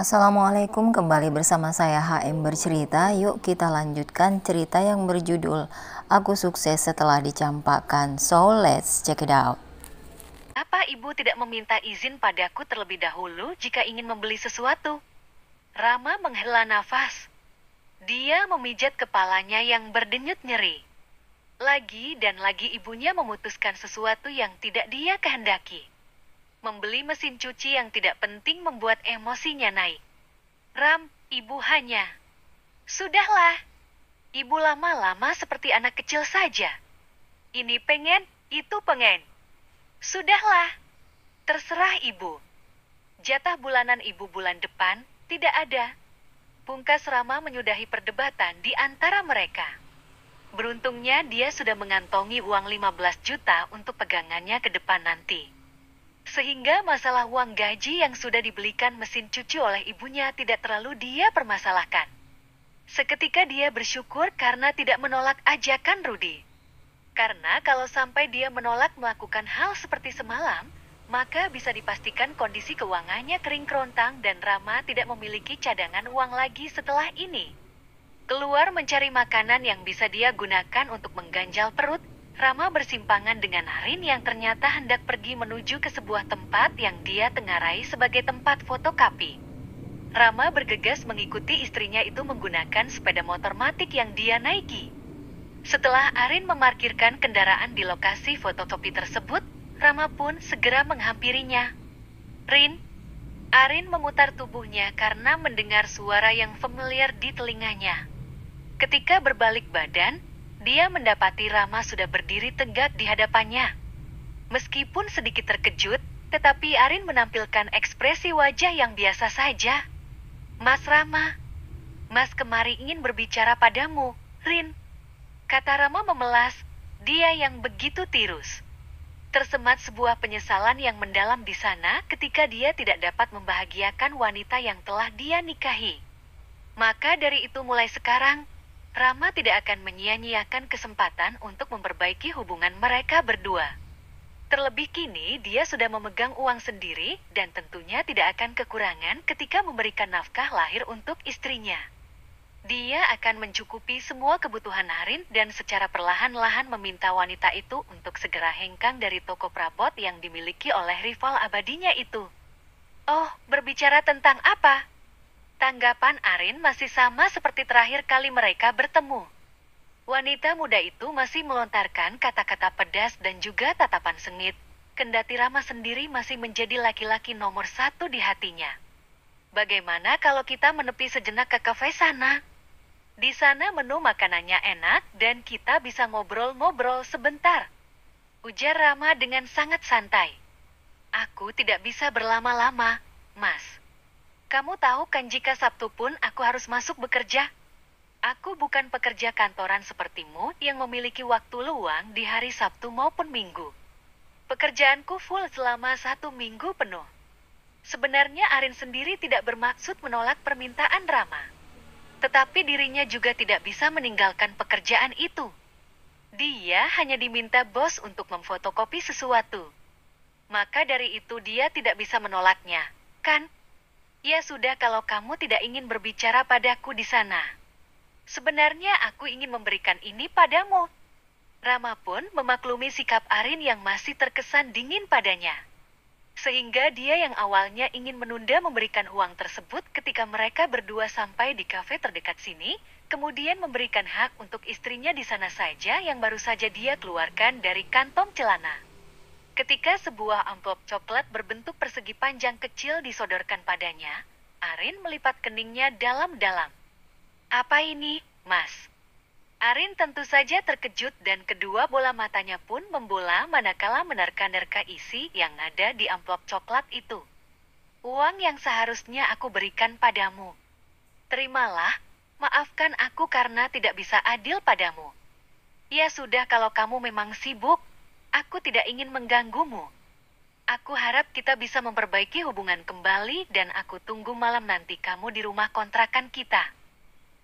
Assalamualaikum, kembali bersama saya HM Bercerita. Yuk kita lanjutkan cerita yang berjudul Aku Sukses Setelah Dicampakkan. So let's check it out. Apa ibu tidak meminta izin padaku terlebih dahulu jika ingin membeli sesuatu? Rama menghela nafas. Dia memijat kepalanya yang berdenyut nyeri. Lagi dan lagi ibunya memutuskan sesuatu yang tidak dia kehendaki. Membeli mesin cuci yang tidak penting membuat emosinya naik. Ram, ibu hanya... Sudahlah. Ibu lama-lama seperti anak kecil saja. Ini pengen, itu pengen. Sudahlah. Terserah ibu. Jatah bulanan ibu bulan depan tidak ada. Pungkas Rama menyudahi perdebatan di antara mereka. Beruntungnya dia sudah mengantongi uang 15 juta untuk pegangannya ke depan nanti. Sehingga masalah uang gaji yang sudah dibelikan mesin cuci oleh ibunya tidak terlalu dia permasalahkan. Seketika dia bersyukur karena tidak menolak ajakan Rudy. Karena kalau sampai dia menolak melakukan hal seperti semalam, maka bisa dipastikan kondisi keuangannya kering kerontang dan Rama tidak memiliki cadangan uang lagi setelah ini. Keluar mencari makanan yang bisa dia gunakan untuk mengganjal perut, Rama bersimpangan dengan Arin yang ternyata hendak pergi menuju ke sebuah tempat yang dia tengarai sebagai tempat fotokopi. Rama bergegas mengikuti istrinya itu menggunakan sepeda motor matic yang dia naiki. Setelah Arin memarkirkan kendaraan di lokasi fotokopi tersebut, Rama pun segera menghampirinya. "Rin." Arin memutar tubuhnya karena mendengar suara yang familiar di telinganya. Ketika berbalik badan, dia mendapati Rama sudah berdiri tegak di hadapannya. Meskipun sedikit terkejut, tetapi Arin menampilkan ekspresi wajah yang biasa saja. "Mas Rama, Mas kemari ingin berbicara padamu, Rin," kata Rama memelas, dia yang begitu tirus. Tersemat sebuah penyesalan yang mendalam di sana ketika dia tidak dapat membahagiakan wanita yang telah dia nikahi. Maka dari itu mulai sekarang, Rama tidak akan menyia-nyiakan kesempatan untuk memperbaiki hubungan mereka berdua. Terlebih kini dia sudah memegang uang sendiri dan tentunya tidak akan kekurangan ketika memberikan nafkah lahir untuk istrinya. Dia akan mencukupi semua kebutuhan Arin dan secara perlahan-lahan meminta wanita itu untuk segera hengkang dari toko perabot yang dimiliki oleh rival abadinya itu. "Oh, berbicara tentang apa?" Tanggapan Arin masih sama seperti terakhir kali mereka bertemu. Wanita muda itu masih melontarkan kata-kata pedas dan juga tatapan sengit, kendati Rama sendiri masih menjadi laki-laki nomor satu di hatinya. "Bagaimana kalau kita menepi sejenak ke kafe sana? Di sana menu makanannya enak dan kita bisa ngobrol-ngobrol sebentar," ujar Rama dengan sangat santai. "Aku tidak bisa berlama-lama, Mas. Kamu tahu kan jika Sabtu pun aku harus masuk bekerja? Aku bukan pekerja kantoran sepertimu yang memiliki waktu luang di hari Sabtu maupun Minggu. Pekerjaanku full selama 1 minggu penuh." Sebenarnya Arin sendiri tidak bermaksud menolak permintaan Rama. Tetapi dirinya juga tidak bisa meninggalkan pekerjaan itu. Dia hanya diminta bos untuk memfotokopi sesuatu. Maka dari itu dia tidak bisa menolaknya, kan? "Ya sudah kalau kamu tidak ingin berbicara padaku di sana. Sebenarnya aku ingin memberikan ini padamu." Rama pun memaklumi sikap Arin yang masih terkesan dingin padanya. Sehingga dia yang awalnya ingin menunda memberikan uang tersebut ketika mereka berdua sampai di kafe terdekat sini, kemudian memberikan hak untuk istrinya di sana saja yang baru saja dia keluarkan dari kantong celana. Ketika sebuah amplop coklat berbentuk persegi panjang kecil disodorkan padanya, Arin melipat keningnya dalam-dalam. "Apa ini, Mas?" Arin tentu saja terkejut dan kedua bola matanya pun membola manakala menerka-nerka isi yang ada di amplop coklat itu. "Uang yang seharusnya aku berikan padamu. Terimalah, maafkan aku karena tidak bisa adil padamu." "Ya sudah kalau kamu memang sibuk, aku tidak ingin mengganggumu. Aku harap kita bisa memperbaiki hubungan kembali dan aku tunggu malam nanti kamu di rumah kontrakan kita.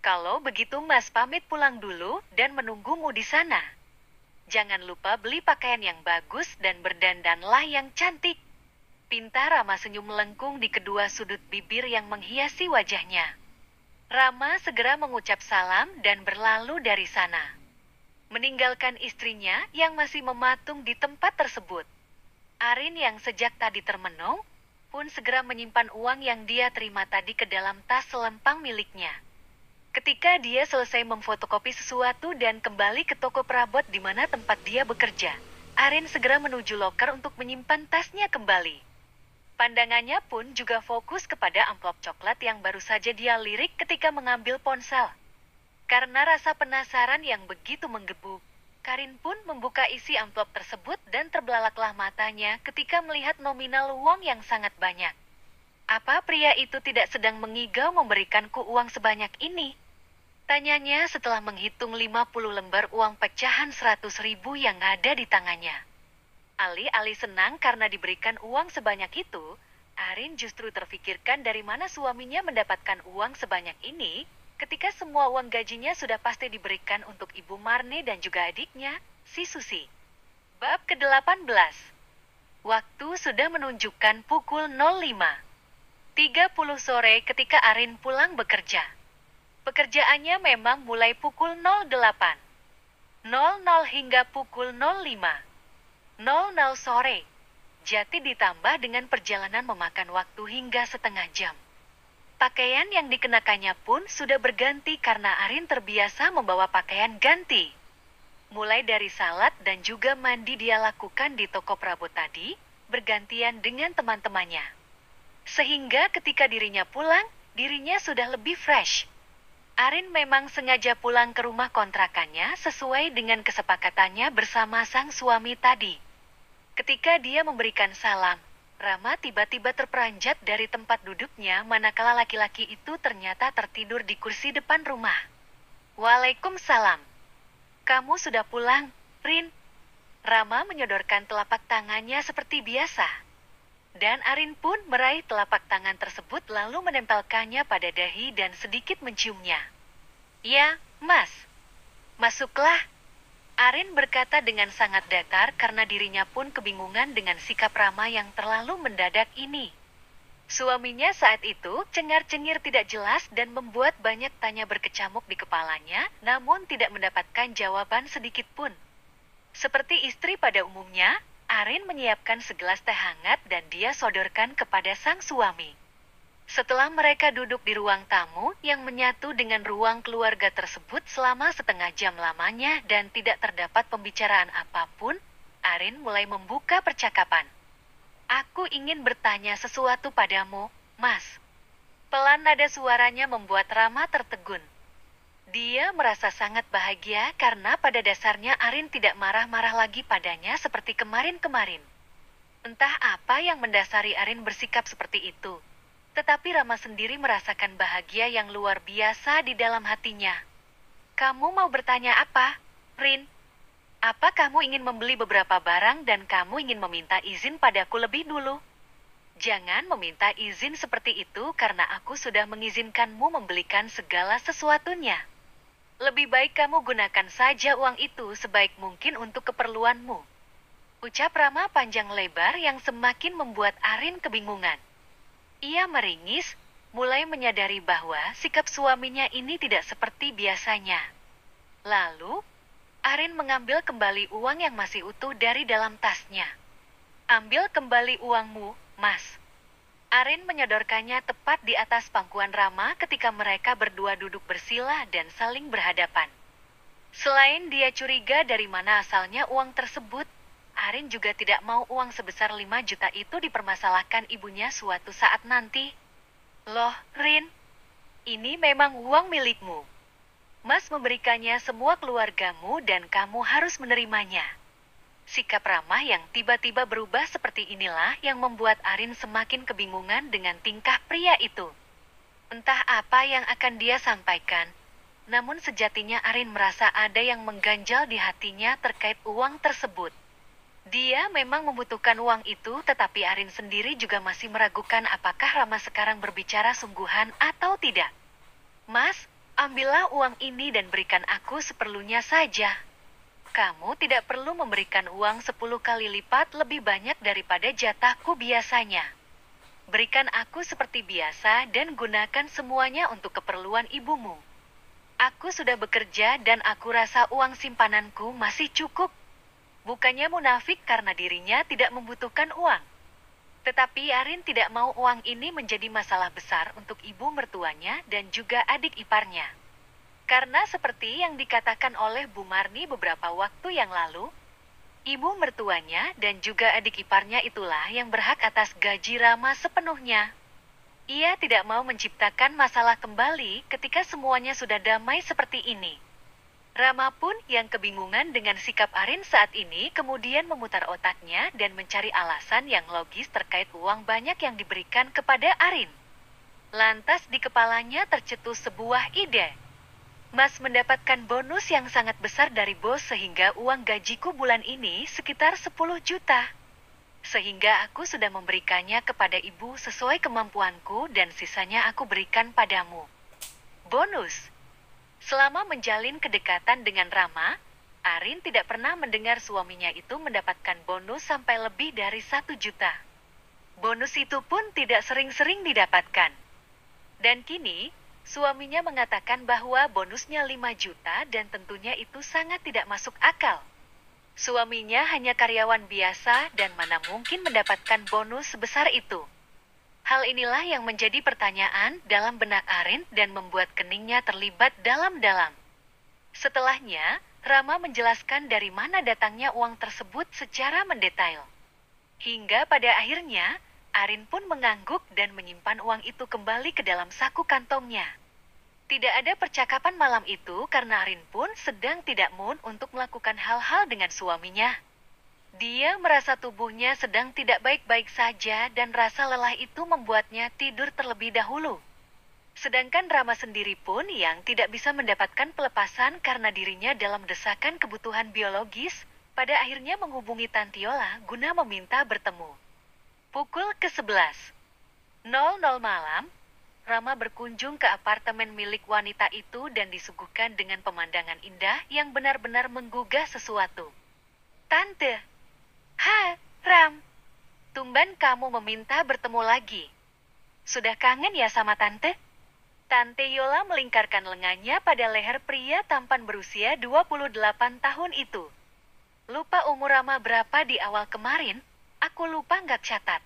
Kalau begitu Mas pamit pulang dulu dan menunggumu di sana. Jangan lupa beli pakaian yang bagus dan berdandanlah yang cantik. Pinta Rama senyum melengkung di kedua sudut bibir yang menghiasi wajahnya. Rama segera mengucap salam dan berlalu dari sana, meninggalkan istrinya yang masih mematung di tempat tersebut. Arin yang sejak tadi termenung, pun segera menyimpan uang yang dia terima tadi ke dalam tas selempang miliknya. Ketika dia selesai memfotokopi sesuatu dan kembali ke toko perabot di mana tempat dia bekerja, Arin segera menuju loker untuk menyimpan tasnya kembali. Pandangannya pun juga fokus kepada amplop coklat yang baru saja dia lirik ketika mengambil ponsel. Karena rasa penasaran yang begitu menggebu, Karin pun membuka isi amplop tersebut dan terbelalaklah matanya ketika melihat nominal uang yang sangat banyak. Apa pria itu tidak sedang mengigau memberikanku uang sebanyak ini? Tanyanya setelah menghitung 50 lembar uang pecahan 100.000 yang ada di tangannya. Alih-alih senang karena diberikan uang sebanyak itu, Arin justru terfikirkan dari mana suaminya mendapatkan uang sebanyak ini, ketika semua uang gajinya sudah pasti diberikan untuk Ibu Marne dan juga adiknya, si Susi. Bab ke-18. Waktu sudah menunjukkan pukul 05.30 sore ketika Arin pulang bekerja. Pekerjaannya memang mulai pukul 08.00 hingga pukul 05.00 sore. Jadi ditambah dengan perjalanan memakan waktu hingga setengah jam. Pakaian yang dikenakannya pun sudah berganti karena Arin terbiasa membawa pakaian ganti. Mulai dari salat dan juga mandi dia lakukan di toko perabot tadi, bergantian dengan teman-temannya. Sehingga ketika dirinya pulang, dirinya sudah lebih fresh. Arin memang sengaja pulang ke rumah kontrakannya sesuai dengan kesepakatannya bersama sang suami tadi. Ketika dia memberikan salam, Rama tiba-tiba terperanjat dari tempat duduknya manakala laki-laki itu ternyata tertidur di kursi depan rumah. Waalaikumsalam. Kamu sudah pulang, Rin? Rama menyodorkan telapak tangannya seperti biasa. Dan Arin pun meraih telapak tangan tersebut lalu menempelkannya pada dahi dan sedikit menciumnya. Ya, Mas. Masuklah. Arin berkata dengan sangat datar karena dirinya pun kebingungan dengan sikap Rama yang terlalu mendadak ini. Suaminya saat itu cengar-cengir tidak jelas dan membuat banyak tanya berkecamuk di kepalanya, namun tidak mendapatkan jawaban sedikit pun. Seperti istri pada umumnya, Arin menyiapkan segelas teh hangat dan dia sodorkan kepada sang suami. Setelah mereka duduk di ruang tamu yang menyatu dengan ruang keluarga tersebut selama setengah jam lamanya dan tidak terdapat pembicaraan apapun, Arin mulai membuka percakapan. Aku ingin bertanya sesuatu padamu, Mas. Pelan nada suaranya membuat Rama tertegun. Dia merasa sangat bahagia karena pada dasarnya Arin tidak marah-marah lagi padanya seperti kemarin-kemarin. Entah apa yang mendasari Arin bersikap seperti itu. Tetapi Rama sendiri merasakan bahagia yang luar biasa di dalam hatinya. Kamu mau bertanya apa, Rin? Apa kamu ingin membeli beberapa barang dan kamu ingin meminta izin padaku lebih dulu? Jangan meminta izin seperti itu karena aku sudah mengizinkanmu membelikan segala sesuatunya. Lebih baik kamu gunakan saja uang itu sebaik mungkin untuk keperluanmu. Ucap Rama panjang lebar yang semakin membuat Arin kebingungan. Ia meringis, mulai menyadari bahwa sikap suaminya ini tidak seperti biasanya. Lalu, Arin mengambil kembali uang yang masih utuh dari dalam tasnya. Ambil kembali uangmu, Mas. Arin menyodorkannya tepat di atas pangkuan Rama ketika mereka berdua duduk bersila dan saling berhadapan. Selain dia curiga dari mana asalnya uang tersebut, Arin juga tidak mau uang sebesar 5 juta itu dipermasalahkan ibunya suatu saat nanti. Loh, Rin, ini memang uang milikmu. Mas memberikannya semua keluargamu dan kamu harus menerimanya. Sikap Rama yang tiba-tiba berubah seperti inilah yang membuat Arin semakin kebingungan dengan tingkah pria itu. Entah apa yang akan dia sampaikan, namun sejatinya Arin merasa ada yang mengganjal di hatinya terkait uang tersebut. Dia memang membutuhkan uang itu, tetapi Arin sendiri juga masih meragukan apakah Rama sekarang berbicara sungguhan atau tidak. Mas, ambillah uang ini dan berikan aku seperlunya saja. kamu tidak perlu memberikan uang 10 kali lipat lebih banyak daripada jatahku biasanya. Berikan aku seperti biasa dan gunakan semuanya untuk keperluan ibumu. Aku sudah bekerja dan aku rasa uang simpananku masih cukup. Bukannya munafik karena dirinya tidak membutuhkan uang. Tetapi Arin tidak mau uang ini menjadi masalah besar untuk ibu mertuanya dan juga adik iparnya. Karena seperti yang dikatakan oleh Bu Marni beberapa waktu yang lalu, ibu mertuanya dan juga adik iparnya itulah yang berhak atas gaji Rama sepenuhnya. Ia tidak mau menciptakan masalah kembali ketika semuanya sudah damai seperti ini. Rama pun yang kebingungan dengan sikap Arin saat ini kemudian memutar otaknya dan mencari alasan yang logis terkait uang banyak yang diberikan kepada Arin. Lantas di kepalanya tercetus sebuah ide. Mas mendapatkan bonus yang sangat besar dari bos sehingga uang gajiku bulan ini sekitar 10 juta. Sehingga aku sudah memberikannya kepada ibu sesuai kemampuanku dan sisanya aku berikan padamu. Bonus. Selama menjalin kedekatan dengan Rama, Arin tidak pernah mendengar suaminya itu mendapatkan bonus sampai lebih dari 1 juta. Bonus itu pun tidak sering-sering didapatkan. Dan kini, suaminya mengatakan bahwa bonusnya 5 juta dan tentunya itu sangat tidak masuk akal. Suaminya hanya karyawan biasa dan mana mungkin mendapatkan bonus sebesar itu. Hal inilah yang menjadi pertanyaan dalam benak Arin dan membuat keningnya terlibat dalam-dalam. Setelahnya, Rama menjelaskan dari mana datangnya uang tersebut secara mendetail. Hingga pada akhirnya, Arin pun mengangguk dan menyimpan uang itu kembali ke dalam saku kantongnya. Tidak ada percakapan malam itu karena Arin pun sedang tidak mood untuk melakukan hal-hal dengan suaminya. Dia merasa tubuhnya sedang tidak baik-baik saja dan rasa lelah itu membuatnya tidur terlebih dahulu. Sedangkan Rama sendiri pun yang tidak bisa mendapatkan pelepasan karena dirinya dalam desakan kebutuhan biologis, pada akhirnya menghubungi Tantiola guna meminta bertemu. Pukul ke-11.00 malam, Rama berkunjung ke apartemen milik wanita itu dan disuguhkan dengan pemandangan indah yang benar-benar menggugah sesuatu. Tante. Ram. Tumben kamu meminta bertemu lagi. Sudah kangen ya sama Tante? Tante Yola melingkarkan lengannya pada leher pria tampan berusia 28 tahun itu. Lupa umur Rama berapa di awal kemarin, aku lupa nggak catat.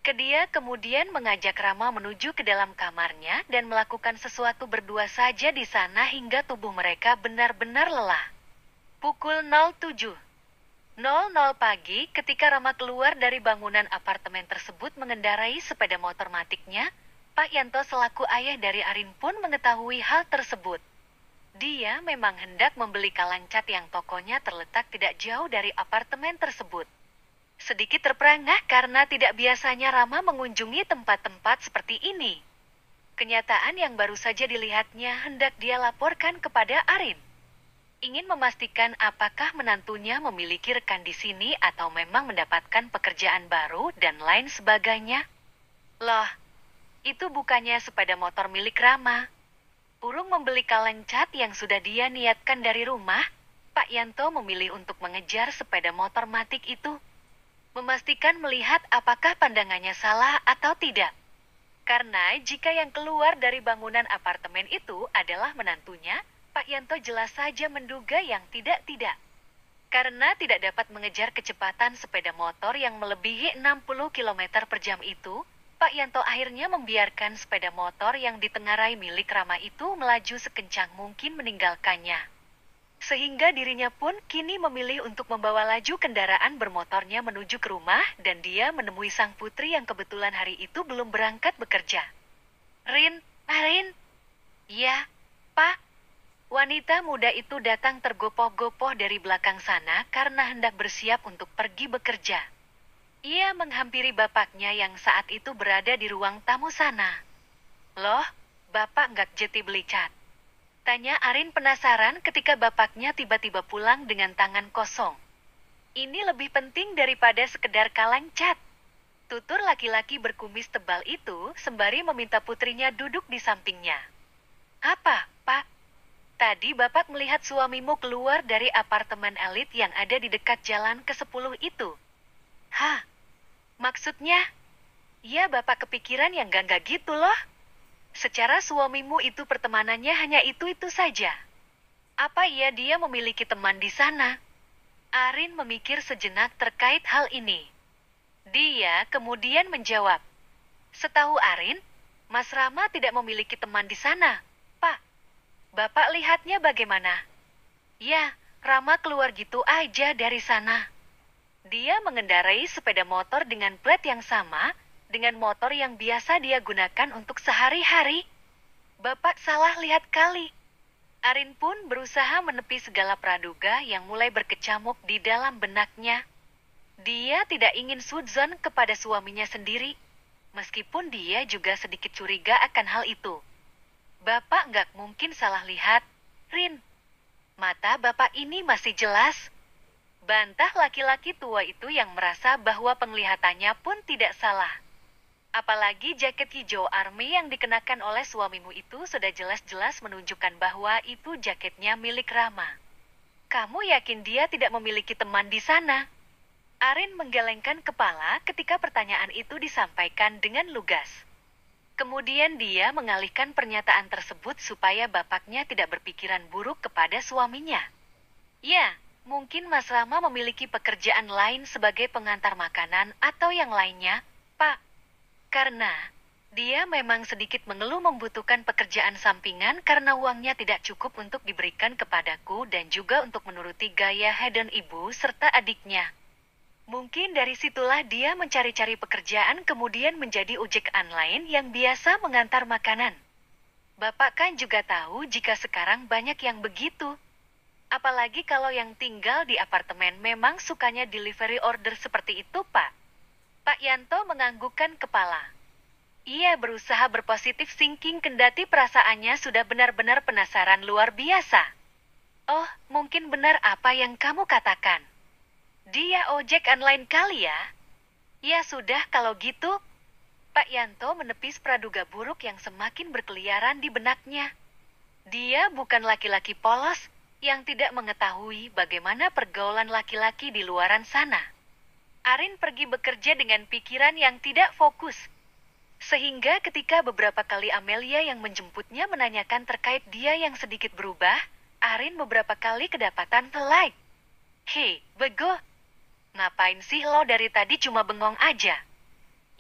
Dia kemudian mengajak Rama menuju ke dalam kamarnya dan melakukan sesuatu berdua saja di sana hingga tubuh mereka benar-benar lelah. Pukul 07.00 pagi ketika Rama keluar dari bangunan apartemen tersebut mengendarai sepeda motor matiknya, Pak Yanto selaku ayah dari Arin pun mengetahui hal tersebut. Dia memang hendak membeli kaleng cat yang tokonya terletak tidak jauh dari apartemen tersebut. Sedikit terperangah karena tidak biasanya Rama mengunjungi tempat-tempat seperti ini. Kenyataan yang baru saja dilihatnya hendak dia laporkan kepada Arin. Ingin memastikan apakah menantunya memiliki rekan di sini atau memang mendapatkan pekerjaan baru dan lain sebagainya. Loh, itu bukannya sepeda motor milik Rama. Urung membeli kaleng cat yang sudah dia niatkan dari rumah, Pak Yanto memilih untuk mengejar sepeda motor matik itu. Memastikan melihat apakah pandangannya salah atau tidak. Karena jika yang keluar dari bangunan apartemen itu adalah menantunya, Pak Yanto jelas saja menduga yang tidak-tidak. Karena tidak dapat mengejar kecepatan sepeda motor yang melebihi 60 km per jam itu, Pak Yanto akhirnya membiarkan sepeda motor yang ditengarai milik Rama itu melaju sekencang mungkin meninggalkannya. Sehingga dirinya pun kini memilih untuk membawa laju kendaraan bermotornya menuju ke rumah dan dia menemui sang putri yang kebetulan hari itu belum berangkat bekerja. Arin. Ya, Pak. Wanita muda itu datang tergopoh-gopoh dari belakang sana karena hendak bersiap untuk pergi bekerja. Ia menghampiri bapaknya yang saat itu berada di ruang tamu sana. Loh, bapak nggak jadi beli cat? Tanya Arin penasaran ketika bapaknya tiba-tiba pulang dengan tangan kosong. Ini lebih penting daripada sekedar kaleng cat. Tutur laki-laki berkumis tebal itu sembari meminta putrinya duduk di sampingnya. Apa, Pak? Tadi Bapak melihat suamimu keluar dari apartemen elit yang ada di dekat jalan ke-10 itu. Hah? Maksudnya? Ya Bapak kepikiran yang enggak gitu loh. Secara suamimu itu pertemanannya hanya itu-itu saja. Apa iya dia memiliki teman di sana? Arin memikir sejenak terkait hal ini. Dia kemudian menjawab. Setahu Arin, Mas Rama tidak memiliki teman di sana, Pak. Bapak lihatnya bagaimana? Ya, Rama keluar gitu aja dari sana. Dia mengendarai sepeda motor dengan plat yang sama, dengan motor yang biasa dia gunakan untuk sehari-hari. Bapak salah lihat kali. Arin pun berusaha menepi segala praduga yang mulai berkecamuk di dalam benaknya. Dia tidak ingin sudzon kepada suaminya sendiri, meskipun dia juga sedikit curiga akan hal itu. Bapak nggak mungkin salah lihat, Rin. Mata Bapak ini masih jelas. Bantah laki-laki tua itu yang merasa bahwa penglihatannya pun tidak salah. Apalagi jaket hijau army yang dikenakan oleh suamimu itu sudah jelas-jelas menunjukkan bahwa itu jaketnya milik Rama. Kamu yakin dia tidak memiliki teman di sana? Arin menggelengkan kepala ketika pertanyaan itu disampaikan dengan lugas. Kemudian dia mengalihkan pernyataan tersebut supaya bapaknya tidak berpikiran buruk kepada suaminya. Ya, mungkin Mas Rama memiliki pekerjaan lain sebagai pengantar makanan atau yang lainnya, Pak. Karena dia memang sedikit mengeluh membutuhkan pekerjaan sampingan karena uangnya tidak cukup untuk diberikan kepadaku dan juga untuk menuruti gaya hedon ibu serta adiknya. Mungkin dari situlah dia mencari-cari pekerjaan kemudian menjadi ojek online yang biasa mengantar makanan. Bapak kan juga tahu jika sekarang banyak yang begitu. Apalagi kalau yang tinggal di apartemen memang sukanya delivery order seperti itu, Pak. Pak Yanto menganggukkan kepala. Ia berusaha berpositif thinking kendati perasaannya sudah benar-benar penasaran luar biasa. Oh, mungkin benar apa yang kamu katakan. Dia ojek online kali ya? Ya sudah kalau gitu. Pak Yanto menepis praduga buruk yang semakin berkeliaran di benaknya. Dia bukan laki-laki polos yang tidak mengetahui bagaimana pergaulan laki-laki di luaran sana. Arin pergi bekerja dengan pikiran yang tidak fokus. Sehingga ketika beberapa kali Amelia yang menjemputnya menanyakan terkait dia yang sedikit berubah, Arin beberapa kali kedapatan like. Hei, bego. Ngapain sih lo dari tadi cuma bengong aja?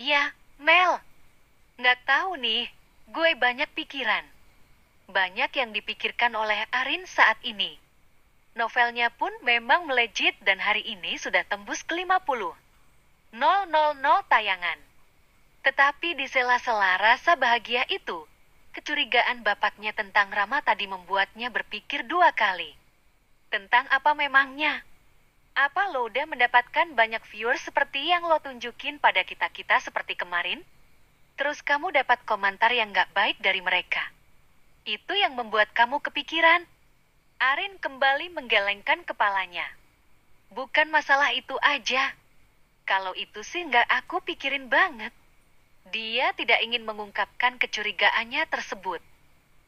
Ya, Mel. Nggak tahu nih, gue banyak pikiran. Banyak yang dipikirkan oleh Arin saat ini. Novelnya pun memang melejit dan hari ini sudah tembus ke 50. 000 tayangan. Tetapi di sela-sela rasa bahagia itu, kecurigaan bapaknya tentang Rama tadi membuatnya berpikir dua kali. Tentang apa memangnya? Apa lo udah mendapatkan banyak viewers seperti yang lo tunjukin pada kita-kita seperti kemarin? Terus kamu dapat komentar yang gak baik dari mereka. Itu yang membuat kamu kepikiran. Arin kembali menggelengkan kepalanya. Bukan masalah itu aja. Kalau itu sih gak aku pikirin banget. Dia tidak ingin mengungkapkan kecurigaannya tersebut.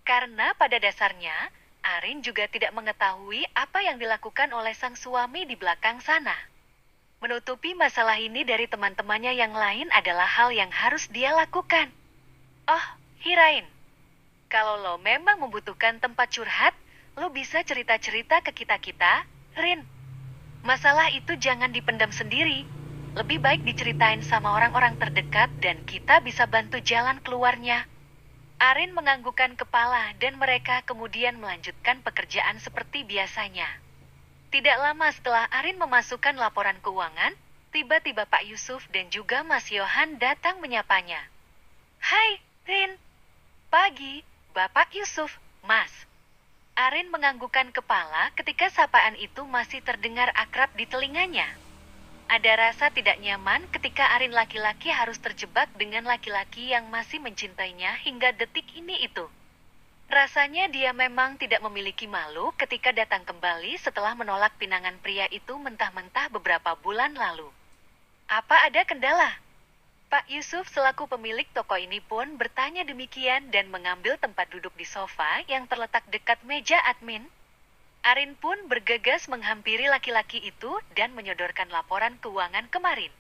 Karena pada dasarnya, Arin juga tidak mengetahui apa yang dilakukan oleh sang suami di belakang sana. Menutupi masalah ini dari teman-temannya yang lain adalah hal yang harus dia lakukan. Oh, Hirain. Kalau lo memang membutuhkan tempat curhat, lo bisa cerita-cerita ke kita-kita, Rin. Masalah itu jangan dipendam sendiri. Lebih baik diceritain sama orang-orang terdekat dan kita bisa bantu jalan keluarnya. Arin menganggukkan kepala dan mereka kemudian melanjutkan pekerjaan seperti biasanya. Tidak lama setelah Arin memasukkan laporan keuangan, tiba-tiba Pak Yusuf dan juga Mas Yohan datang menyapanya. Hai, Rin. Pagi, Bapak Yusuf, Mas. Arin menganggukkan kepala ketika sapaan itu masih terdengar akrab di telinganya. Ada rasa tidak nyaman ketika Arin laki-laki harus terjebak dengan laki-laki yang masih mencintainya hingga detik ini itu. Rasanya dia memang tidak memiliki malu ketika datang kembali setelah menolak pinangan pria itu mentah-mentah beberapa bulan lalu. Apa ada kendala? Pak Yusuf selaku pemilik toko ini pun bertanya demikian dan mengambil tempat duduk di sofa yang terletak dekat meja admin. Arin pun bergegas menghampiri laki-laki itu dan menyodorkan laporan keuangan kemarin.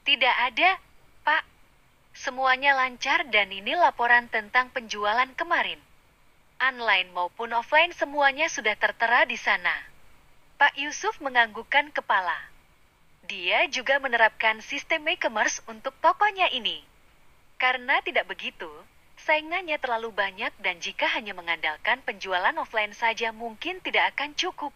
Tidak ada, Pak. Semuanya lancar dan ini laporan tentang penjualan kemarin. Online maupun offline semuanya sudah tertera di sana. Pak Yusuf menganggukkan kepala. Dia juga menerapkan sistem e-commerce untuk tokonya ini. Karena tidak begitu, saingannya terlalu banyak dan jika hanya mengandalkan penjualan offline saja mungkin tidak akan cukup.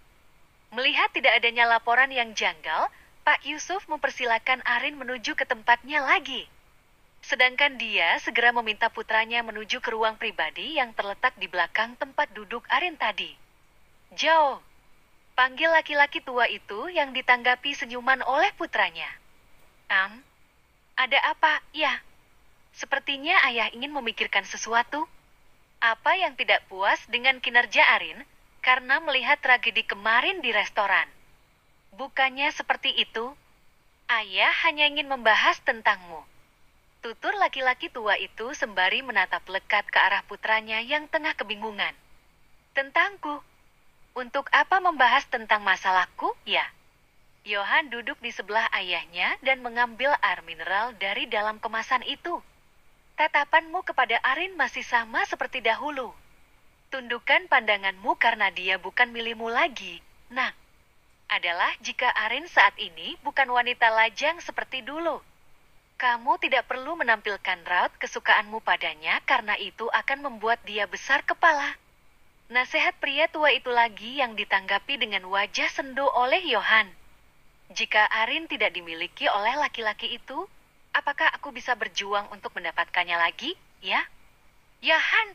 Melihat tidak adanya laporan yang janggal, Pak Yusuf mempersilakan Arin menuju ke tempatnya lagi. Sedangkan dia segera meminta putranya menuju ke ruang pribadi yang terletak di belakang tempat duduk Arin tadi. "Joe," panggil laki-laki tua itu yang ditanggapi senyuman oleh putranya. Ada apa, ya?" Sepertinya ayah ingin memikirkan sesuatu. Apa yang tidak puas dengan kinerja Arin karena melihat tragedi kemarin di restoran? Bukannya seperti itu. Ayah hanya ingin membahas tentangmu. Tutur laki-laki tua itu sembari menatap lekat ke arah putranya yang tengah kebingungan. "Tentangku? Untuk apa membahas tentang masalahku, ya?" Johan duduk di sebelah ayahnya dan mengambil air mineral dari dalam kemasan itu. "Tatapanmu kepada Arin masih sama seperti dahulu. Tundukkan pandanganmu karena dia bukan milikmu lagi. Nah, adalah jika Arin saat ini bukan wanita lajang seperti dulu. Kamu tidak perlu menampilkan raut kesukaanmu padanya karena itu akan membuat dia besar kepala." Nasihat pria tua itu lagi yang ditanggapi dengan wajah sendu oleh Johan. "Jika Arin tidak dimiliki oleh laki-laki itu, apakah aku bisa berjuang untuk mendapatkannya lagi, ya?" "Johan,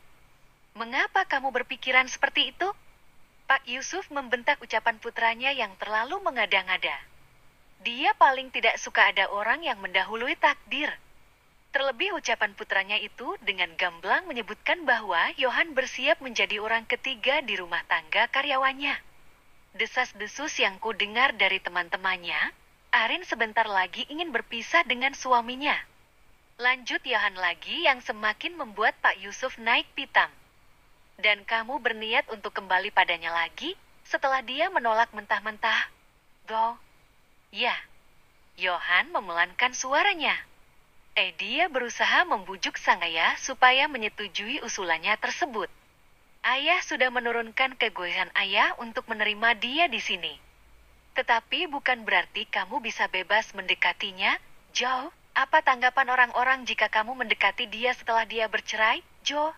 mengapa kamu berpikiran seperti itu?" Pak Yusuf membentak ucapan putranya yang terlalu mengada-ngada. Dia paling tidak suka ada orang yang mendahului takdir. Terlebih ucapan putranya itu dengan gamblang menyebutkan bahwa Johan bersiap menjadi orang ketiga di rumah tangga karyawannya. Desas-desus yang ku dengar dari teman-temannya, Arin sebentar lagi ingin berpisah dengan suaminya. Lanjut Johan lagi yang semakin membuat Pak Yusuf naik pitam. "Dan kamu berniat untuk kembali padanya lagi setelah dia menolak mentah-mentah?" "Go." "Ya." Johan memelankan suaranya. Dia berusaha membujuk sang ayah supaya menyetujui usulannya tersebut. Ayah sudah menurunkan kegoyahan ayah untuk menerima dia di sini. Tetapi bukan berarti kamu bisa bebas mendekatinya, Joe. Apa tanggapan orang-orang jika kamu mendekati dia setelah dia bercerai, Joe?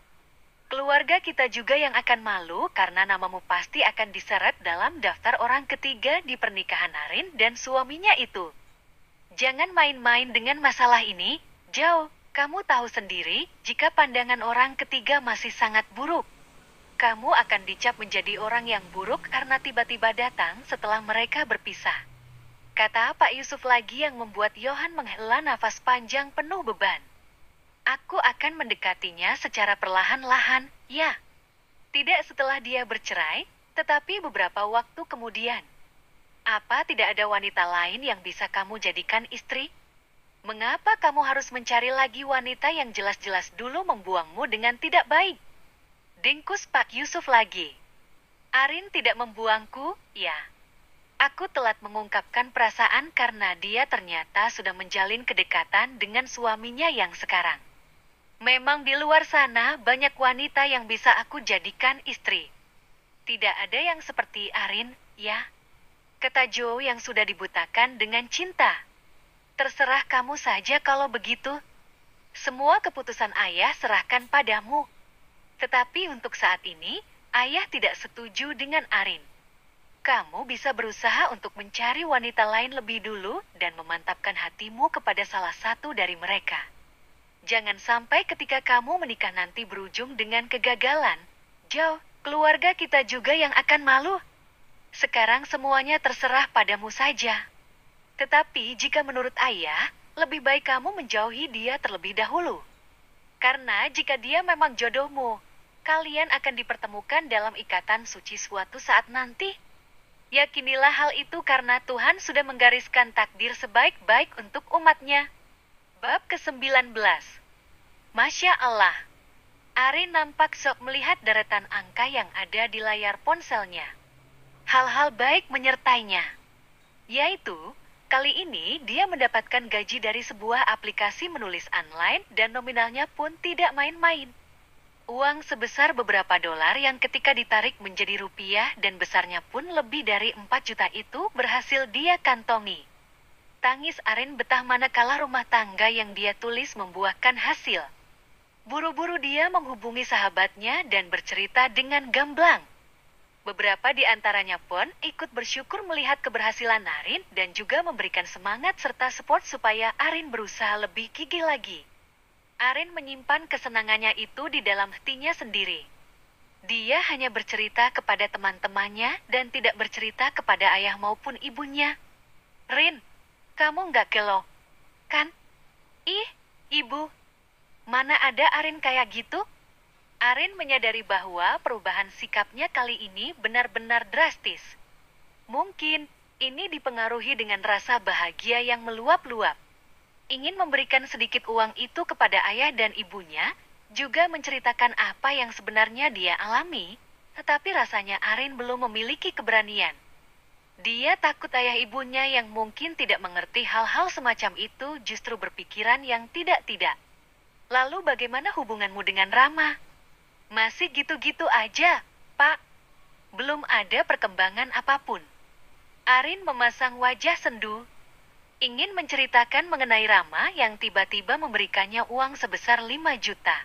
Keluarga kita juga yang akan malu karena namamu pasti akan diseret dalam daftar orang ketiga di pernikahan Arin dan suaminya itu. Jangan main-main dengan masalah ini, Joe. Kamu tahu sendiri, jika pandangan orang ketiga masih sangat buruk, kamu akan dicap menjadi orang yang buruk karena tiba-tiba datang setelah mereka berpisah. Kata Pak Yusuf lagi yang membuat Johan menghela nafas panjang penuh beban. Aku akan mendekatinya secara perlahan-lahan, ya. Tidak setelah dia bercerai, tetapi beberapa waktu kemudian. Apa tidak ada wanita lain yang bisa kamu jadikan istri? Mengapa kamu harus mencari lagi wanita yang jelas-jelas dulu membuangmu dengan tidak baik? Dengkus Pak Yusuf lagi. Arin tidak membuangku, ya. Aku telat mengungkapkan perasaan karena dia ternyata sudah menjalin kedekatan dengan suaminya yang sekarang. Memang di luar sana banyak wanita yang bisa aku jadikan istri. Tidak ada yang seperti Arin, ya. Kata Joe yang sudah dibutakan dengan cinta. Terserah kamu saja kalau begitu. Semua keputusan ayah serahkan padamu. Tetapi untuk saat ini, ayah tidak setuju dengan Arin. Kamu bisa berusaha untuk mencari wanita lain lebih dulu dan memantapkan hatimu kepada salah satu dari mereka. Jangan sampai ketika kamu menikah nanti berujung dengan kegagalan. Joe, keluarga kita juga yang akan malu. Sekarang semuanya terserah padamu saja. Tetapi jika menurut ayah, lebih baik kamu menjauhi dia terlebih dahulu. Karena jika dia memang jodohmu, kalian akan dipertemukan dalam ikatan suci suatu saat nanti. Yakinilah hal itu karena Tuhan sudah menggariskan takdir sebaik-baik untuk umatnya. Bab ke-19. Masya Allah. Arin nampak sok melihat deretan angka yang ada di layar ponselnya. Hal-hal baik menyertainya. Yaitu, kali ini dia mendapatkan gaji dari sebuah aplikasi menulis online dan nominalnya pun tidak main-main. Uang sebesar beberapa dolar yang ketika ditarik menjadi rupiah dan besarnya pun lebih dari 4 juta itu berhasil dia kantongi. Tangis Arin betah manakala rumah tangga yang dia tulis membuahkan hasil. Buru-buru dia menghubungi sahabatnya dan bercerita dengan gamblang. Beberapa di antaranya pun ikut bersyukur melihat keberhasilan Arin dan juga memberikan semangat serta support supaya Arin berusaha lebih gigih lagi. Arin menyimpan kesenangannya itu di dalam hatinya sendiri. Dia hanya bercerita kepada teman-temannya dan tidak bercerita kepada ayah maupun ibunya. "Rin, kamu nggak gelo, kan?" "Ih, ibu, mana ada Arin kayak gitu?" Arin menyadari bahwa perubahan sikapnya kali ini benar-benar drastis. Mungkin, ini dipengaruhi dengan rasa bahagia yang meluap-luap. Ingin memberikan sedikit uang itu kepada ayah dan ibunya, juga menceritakan apa yang sebenarnya dia alami, tetapi rasanya Arin belum memiliki keberanian. Dia takut ayah ibunya yang mungkin tidak mengerti hal-hal semacam itu justru berpikiran yang tidak-tidak. "Lalu bagaimana hubunganmu dengan Rama?" "Masih gitu-gitu aja, Pak. Belum ada perkembangan apapun." Arin memasang wajah sendu. Ingin menceritakan mengenai Rama yang tiba-tiba memberikannya uang sebesar 5 juta.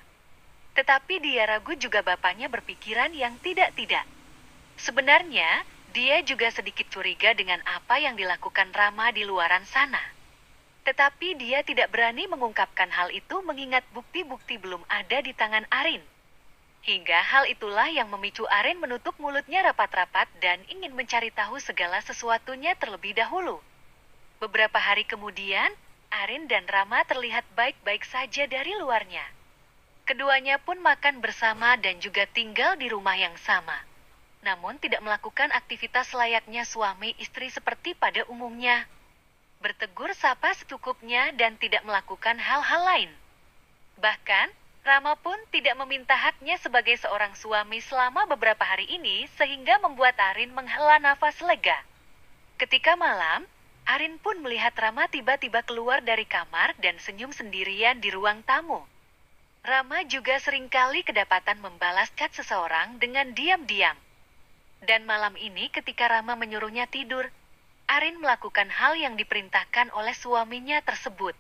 Tetapi dia ragu juga bapaknya berpikiran yang tidak-tidak. Sebenarnya, dia juga sedikit curiga dengan apa yang dilakukan Rama di luaran sana. Tetapi dia tidak berani mengungkapkan hal itu mengingat bukti-bukti belum ada di tangan Arin. Hingga hal itulah yang memicu Arin menutup mulutnya rapat-rapat dan ingin mencari tahu segala sesuatunya terlebih dahulu. Beberapa hari kemudian, Arin dan Rama terlihat baik-baik saja dari luarnya. Keduanya pun makan bersama dan juga tinggal di rumah yang sama. Namun tidak melakukan aktivitas layaknya suami istri seperti pada umumnya. Bertegur sapa secukupnya dan tidak melakukan hal-hal lain. Bahkan, Rama pun tidak meminta haknya sebagai seorang suami selama beberapa hari ini sehingga membuat Arin menghela nafas lega. Ketika malam, Arin pun melihat Rama tiba-tiba keluar dari kamar dan senyum sendirian di ruang tamu. Rama juga seringkali kedapatan membalas chat seseorang dengan diam-diam. Dan malam ini ketika Rama menyuruhnya tidur, Arin melakukan hal yang diperintahkan oleh suaminya tersebut.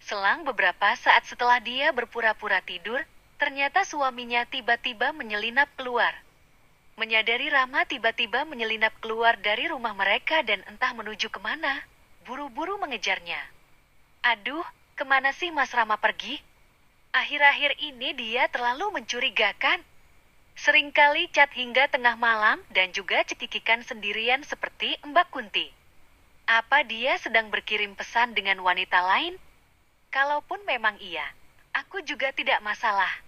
Selang beberapa saat setelah dia berpura-pura tidur, ternyata suaminya tiba-tiba menyelinap keluar. Menyadari Rama tiba-tiba menyelinap keluar dari rumah mereka dan entah menuju kemana, buru-buru mengejarnya. "Aduh, kemana sih Mas Rama pergi? Akhir-akhir ini dia terlalu mencurigakan. Seringkali chat hingga tengah malam dan juga cekikikan sendirian seperti Mbak Kunti. Apa dia sedang berkirim pesan dengan wanita lain? Kalaupun memang iya, aku juga tidak masalah.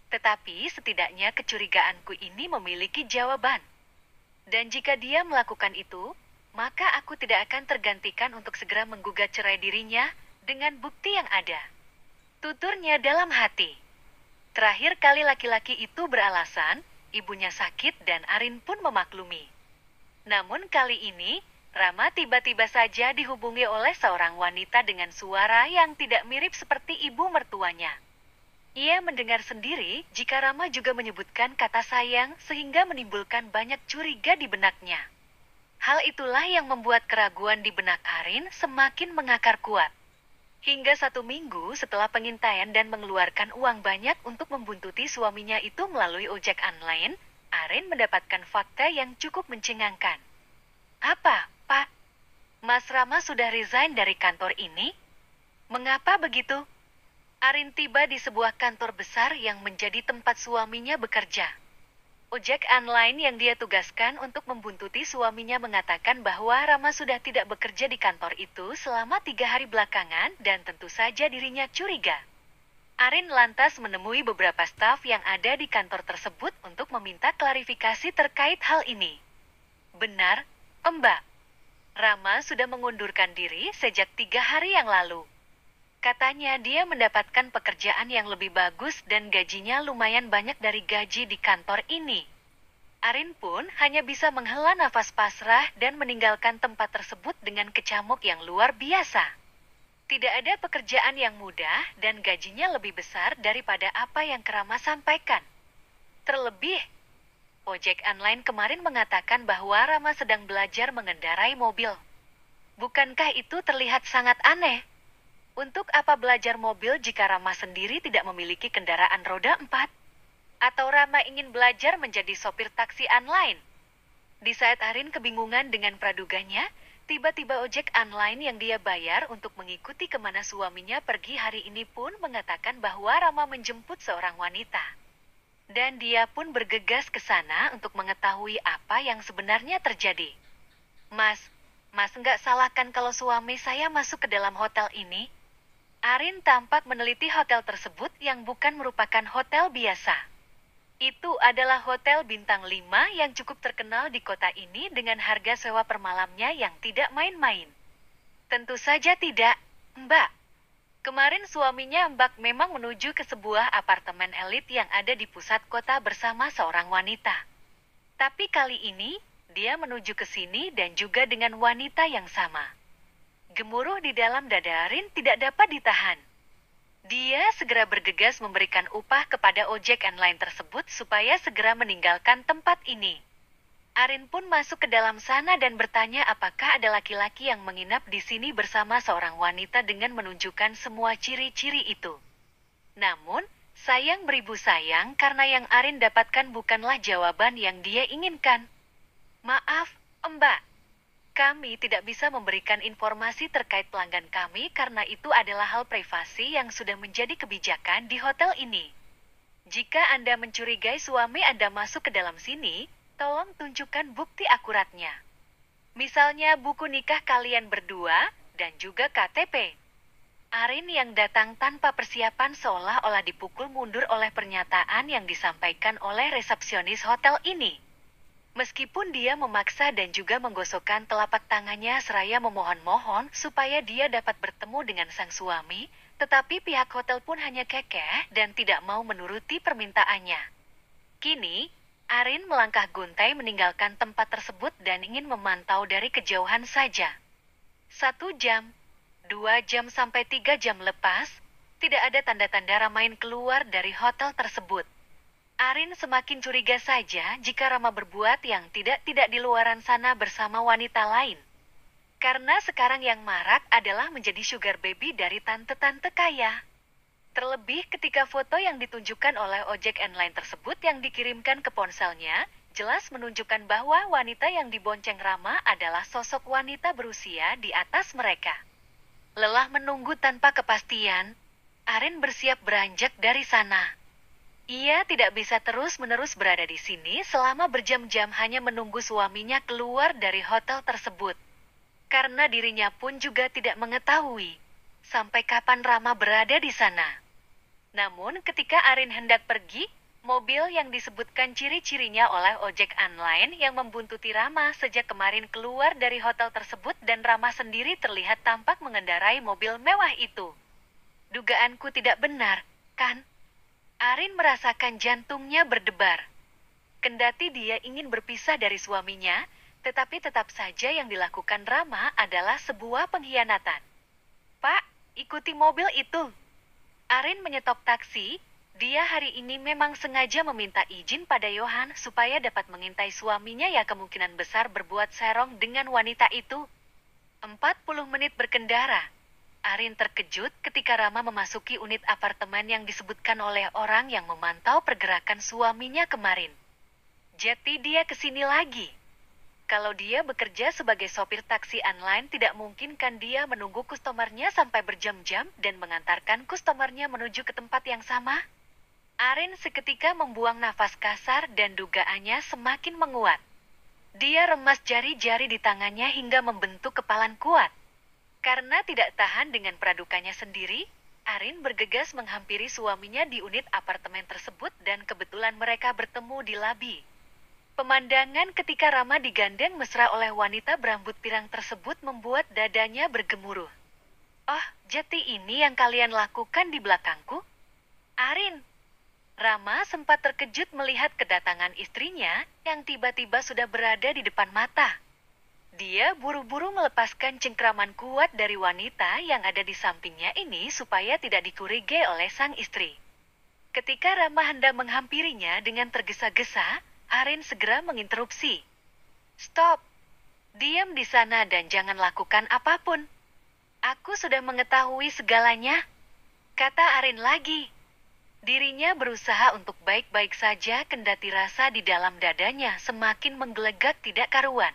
Tetapi setidaknya kecurigaanku ini memiliki jawaban. Dan jika dia melakukan itu, maka aku tidak akan tergantikan untuk segera menggugat cerai dirinya dengan bukti yang ada." Tuturnya dalam hati. Terakhir kali laki-laki itu beralasan, ibunya sakit dan Arin pun memaklumi. Namun kali ini, Rama tiba-tiba saja dihubungi oleh seorang wanita dengan suara yang tidak mirip seperti ibu mertuanya. Ia mendengar sendiri jika Rama juga menyebutkan kata sayang sehingga menimbulkan banyak curiga di benaknya. Hal itulah yang membuat keraguan di benak Arin semakin mengakar kuat. Hingga 1 minggu setelah pengintaian dan mengeluarkan uang banyak untuk membuntuti suaminya itu melalui ojek online, Arin mendapatkan fakta yang cukup mencengangkan. "Apa, Pak? Mas Rama sudah resign dari kantor ini? Mengapa begitu?" Arin tiba di sebuah kantor besar yang menjadi tempat suaminya bekerja. Ojek online yang dia tugaskan untuk membuntuti suaminya mengatakan bahwa Rama sudah tidak bekerja di kantor itu selama 3 hari belakangan dan tentu saja dirinya curiga. Arin lantas menemui beberapa staf yang ada di kantor tersebut untuk meminta klarifikasi terkait hal ini. "Benar, Mbak. Rama sudah mengundurkan diri sejak 3 hari yang lalu." Katanya dia mendapatkan pekerjaan yang lebih bagus dan gajinya lumayan banyak dari gaji di kantor ini. Arin pun hanya bisa menghela nafas pasrah dan meninggalkan tempat tersebut dengan kecamuk yang luar biasa. Tidak ada pekerjaan yang mudah dan gajinya lebih besar daripada apa yang Rama sampaikan. Terlebih, ojek online kemarin mengatakan bahwa Rama sedang belajar mengendarai mobil. Bukankah itu terlihat sangat aneh? Untuk apa belajar mobil jika Rama sendiri tidak memiliki kendaraan roda 4? Atau Rama ingin belajar menjadi sopir taksi online? Di saat Arin kebingungan dengan praduganya, tiba-tiba ojek online yang dia bayar untuk mengikuti kemana suaminya pergi hari ini pun mengatakan bahwa Rama menjemput seorang wanita. Dan dia pun bergegas ke sana untuk mengetahui apa yang sebenarnya terjadi. Mas nggak salahkan kalau suami saya masuk ke dalam hotel ini? Arin tampak meneliti hotel tersebut yang bukan merupakan hotel biasa. Itu adalah hotel bintang 5 yang cukup terkenal di kota ini dengan harga sewa per malamnya yang tidak main-main. Tentu saja tidak, Mbak. Kemarin suaminya Mbak memang menuju ke sebuah apartemen elit yang ada di pusat kota bersama seorang wanita. Tapi kali ini, dia menuju ke sini dan juga dengan wanita yang sama. Gemuruh di dalam dada Arin tidak dapat ditahan. Dia segera bergegas memberikan upah kepada ojek online tersebut supaya segera meninggalkan tempat ini. Arin pun masuk ke dalam sana dan bertanya apakah ada laki-laki yang menginap di sini bersama seorang wanita dengan menunjukkan semua ciri-ciri itu. Namun, sayang beribu sayang karena yang Arin dapatkan bukanlah jawaban yang dia inginkan. Maaf, Mbak. Kami tidak bisa memberikan informasi terkait pelanggan kami karena itu adalah hal privasi yang sudah menjadi kebijakan di hotel ini. Jika Anda mencurigai suami Anda masuk ke dalam sini, tolong tunjukkan bukti akuratnya. Misalnya buku nikah kalian berdua dan juga KTP. Arin yang datang tanpa persiapan seolah-olah dipukul mundur oleh pernyataan yang disampaikan oleh resepsionis hotel ini. Meskipun dia memaksa dan juga menggosokkan telapak tangannya seraya memohon-mohon supaya dia dapat bertemu dengan sang suami, tetapi pihak hotel pun hanya kekeh dan tidak mau menuruti permintaannya. Kini, Arin melangkah guntai meninggalkan tempat tersebut dan ingin memantau dari kejauhan saja. 1 jam, 2 jam sampai 3 jam lepas, tidak ada tanda-tanda Ramain keluar dari hotel tersebut. Arin semakin curiga saja jika Rama berbuat yang tidak di luaran sana bersama wanita lain. Karena sekarang yang marak adalah menjadi sugar baby dari tante-tante kaya. Terlebih ketika foto yang ditunjukkan oleh ojek online tersebut yang dikirimkan ke ponselnya, jelas menunjukkan bahwa wanita yang dibonceng Rama adalah sosok wanita berusia di atas mereka. Lelah menunggu tanpa kepastian, Arin bersiap beranjak dari sana. Ia tidak bisa terus-menerus berada di sini selama berjam-jam hanya menunggu suaminya keluar dari hotel tersebut. Karena dirinya pun juga tidak mengetahui sampai kapan Rama berada di sana. Namun ketika Arin hendak pergi, mobil yang disebutkan ciri-cirinya oleh ojek online yang membuntuti Rama sejak kemarin keluar dari hotel tersebut dan Rama sendiri terlihat tampak mengendarai mobil mewah itu. Dugaanku tidak benar, kan? Arin merasakan jantungnya berdebar. Kendati dia ingin berpisah dari suaminya, tetapi tetap saja yang dilakukan Rama adalah sebuah pengkhianatan. Pak, ikuti mobil itu. Arin menyetop taksi, dia hari ini memang sengaja meminta izin pada Yohan supaya dapat mengintai suaminya yang kemungkinan besar berbuat serong dengan wanita itu. 40 menit berkendara. Arin terkejut ketika Rama memasuki unit apartemen yang disebutkan oleh orang yang memantau pergerakan suaminya kemarin. Jadi dia kesini lagi. Kalau dia bekerja sebagai sopir taksi online, tidak mungkin kan dia menunggu kustomernya sampai berjam-jam dan mengantarkan kustomernya menuju ke tempat yang sama? Arin seketika membuang nafas kasar dan dugaannya semakin menguat. Dia remas jari-jari di tangannya hingga membentuk kepalan kuat. Karena tidak tahan dengan peradukannya sendiri, Arin bergegas menghampiri suaminya di unit apartemen tersebut dan kebetulan mereka bertemu di lobi. Pemandangan ketika Rama digandeng mesra oleh wanita berambut pirang tersebut membuat dadanya bergemuruh. Oh, jadi ini yang kalian lakukan di belakangku? Arin. Rama sempat terkejut melihat kedatangan istrinya yang tiba-tiba sudah berada di depan mata. Dia buru-buru melepaskan cengkraman kuat dari wanita yang ada di sampingnya ini supaya tidak dikurige oleh sang istri. Ketika Rama hendak menghampirinya dengan tergesa-gesa, Arin segera menginterupsi. Stop! Diam di sana dan jangan lakukan apapun. Aku sudah mengetahui segalanya, kata Arin lagi. Dirinya berusaha untuk baik-baik saja kendati rasa di dalam dadanya semakin menggelegak tidak karuan.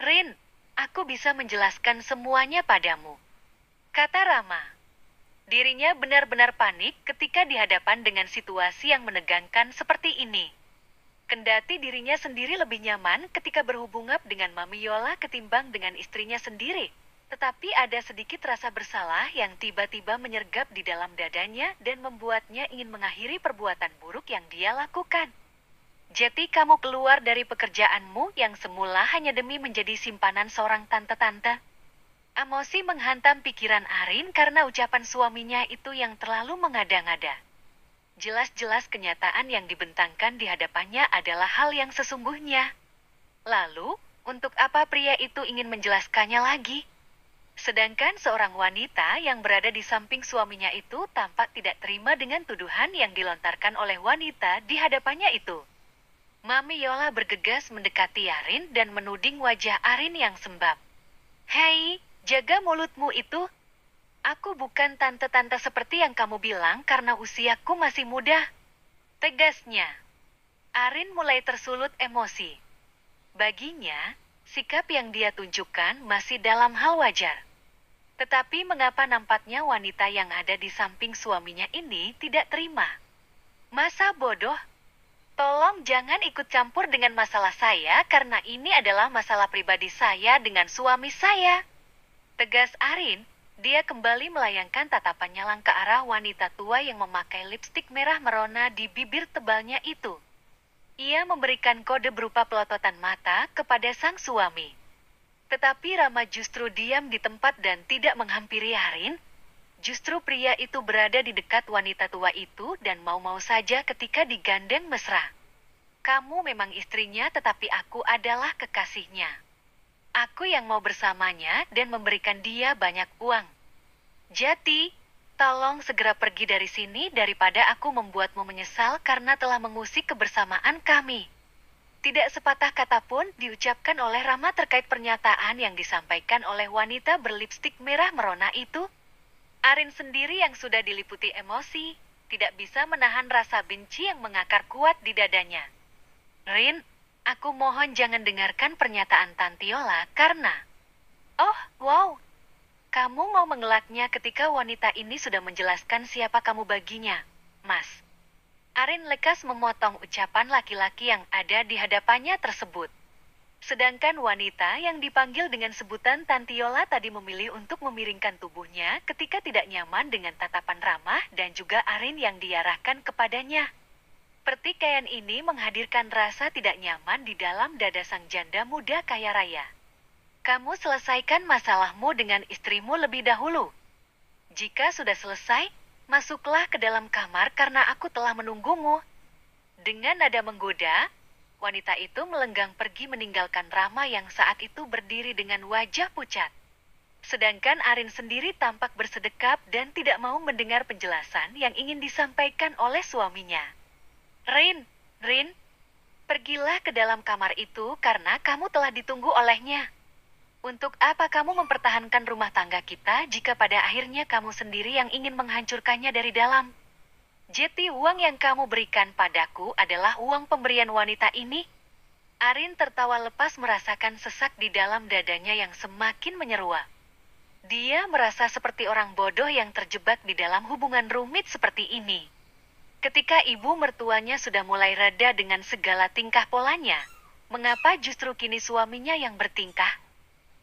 Rin, aku bisa menjelaskan semuanya padamu, kata Rama. Dirinya benar-benar panik ketika dihadapan dengan situasi yang menegangkan seperti ini. Kendati dirinya sendiri lebih nyaman ketika berhubungan dengan Mami Yola ketimbang dengan istrinya sendiri. Tetapi ada sedikit rasa bersalah yang tiba-tiba menyergap di dalam dadanya dan membuatnya ingin mengakhiri perbuatan buruk yang dia lakukan. Jadi kamu keluar dari pekerjaanmu yang semula hanya demi menjadi simpanan seorang tante-tante. Emosi menghantam pikiran Arin karena ucapan suaminya itu yang terlalu mengada-ngada. Jelas-jelas kenyataan yang dibentangkan di hadapannya adalah hal yang sesungguhnya. Lalu, untuk apa pria itu ingin menjelaskannya lagi? Sedangkan seorang wanita yang berada di samping suaminya itu tampak tidak terima dengan tuduhan yang dilontarkan oleh wanita di hadapannya itu. Mami Yola bergegas mendekati Arin dan menuding wajah Arin yang sembab. Hei, jaga mulutmu itu. Aku bukan tante-tante seperti yang kamu bilang karena usiaku masih muda. Tegasnya. Arin mulai tersulut emosi. Baginya, sikap yang dia tunjukkan masih dalam hal wajar. Tetapi mengapa nampaknya wanita yang ada di samping suaminya ini tidak terima? Masa bodoh? Tolong jangan ikut campur dengan masalah saya karena ini adalah masalah pribadi saya dengan suami saya. Tegas Arin. Dia kembali melayangkan tatapannya ke arah wanita tua yang memakai lipstik merah merona di bibir tebalnya itu. Ia memberikan kode berupa pelototan mata kepada sang suami. Tetapi Rama justru diam di tempat dan tidak menghampiri Arin. Justru pria itu berada di dekat wanita tua itu dan mau-mau saja ketika digandeng mesra. Kamu memang istrinya tetapi aku adalah kekasihnya. Aku yang mau bersamanya dan memberikan dia banyak uang. Jadi, tolong segera pergi dari sini daripada aku membuatmu menyesal karena telah mengusik kebersamaan kami. Tidak sepatah kata pun diucapkan oleh Rama terkait pernyataan yang disampaikan oleh wanita berlipstik merah merona itu. Arin sendiri yang sudah diliputi emosi, tidak bisa menahan rasa benci yang mengakar kuat di dadanya. Rin, aku mohon jangan dengarkan pernyataan Tantiola karena... Oh, wow. Kamu mau mengelaknya ketika wanita ini sudah menjelaskan siapa kamu baginya, Mas. Arin lekas memotong ucapan laki-laki yang ada di hadapannya tersebut. Sedangkan wanita yang dipanggil dengan sebutan Tantiola tadi memilih untuk memiringkan tubuhnya ketika tidak nyaman dengan tatapan Rama dan juga Arin yang diarahkan kepadanya. Pertikaian ini menghadirkan rasa tidak nyaman di dalam dada sang janda muda kaya raya. Kamu selesaikan masalahmu dengan istrimu lebih dahulu. Jika sudah selesai, masuklah ke dalam kamar karena aku telah menunggumu. Dengan nada menggoda, wanita itu melenggang pergi meninggalkan Rama yang saat itu berdiri dengan wajah pucat. Sedangkan Arin sendiri tampak bersedekap dan tidak mau mendengar penjelasan yang ingin disampaikan oleh suaminya. Rin, pergilah ke dalam kamar itu karena kamu telah ditunggu olehnya. Untuk apa kamu mempertahankan rumah tangga kita jika pada akhirnya kamu sendiri yang ingin menghancurkannya dari dalam? Jadi uang yang kamu berikan padaku adalah uang pemberian wanita ini? Arin tertawa lepas merasakan sesak di dalam dadanya yang semakin menyeruak. Dia merasa seperti orang bodoh yang terjebak di dalam hubungan rumit seperti ini. Ketika ibu mertuanya sudah mulai reda dengan segala tingkah polanya, mengapa justru kini suaminya yang bertingkah?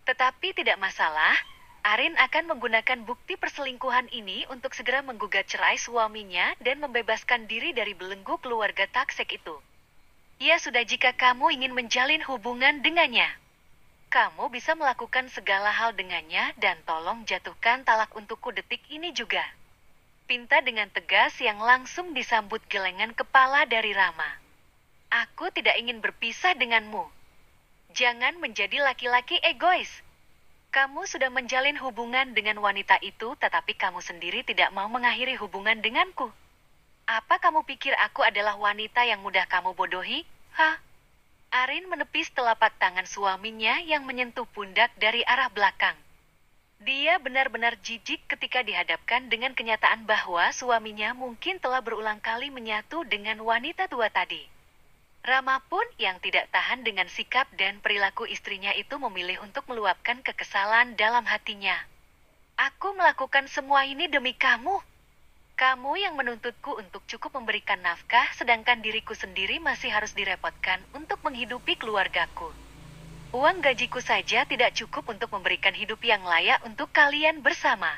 Tetapi tidak masalah, Arin akan menggunakan bukti perselingkuhan ini untuk segera menggugat cerai suaminya dan membebaskan diri dari belenggu keluarga taksek itu. Ya sudah jika kamu ingin menjalin hubungan dengannya. kamu bisa melakukan segala hal dengannya dan tolong jatuhkan talak untukku detik ini juga. Pinta dengan tegas yang langsung disambut gelengan kepala dari Rama. Aku tidak ingin berpisah denganmu. Jangan menjadi laki-laki egois. Kamu sudah menjalin hubungan dengan wanita itu, tetapi kamu sendiri tidak mau mengakhiri hubungan denganku. Apa kamu pikir aku adalah wanita yang mudah kamu bodohi? Hah? Arin menepis telapak tangan suaminya yang menyentuh pundak dari arah belakang. Dia benar-benar jijik ketika dihadapkan dengan kenyataan bahwa suaminya mungkin telah berulang kali menyatu dengan wanita tua tadi. Rama pun yang tidak tahan dengan sikap dan perilaku istrinya itu memilih untuk meluapkan kekesalan dalam hatinya. Aku melakukan semua ini demi kamu. Kamu yang menuntutku untuk cukup memberikan nafkah, sedangkan diriku sendiri masih harus direpotkan untuk menghidupi keluargaku. Uang gajiku saja tidak cukup untuk memberikan hidup yang layak untuk kalian bersama.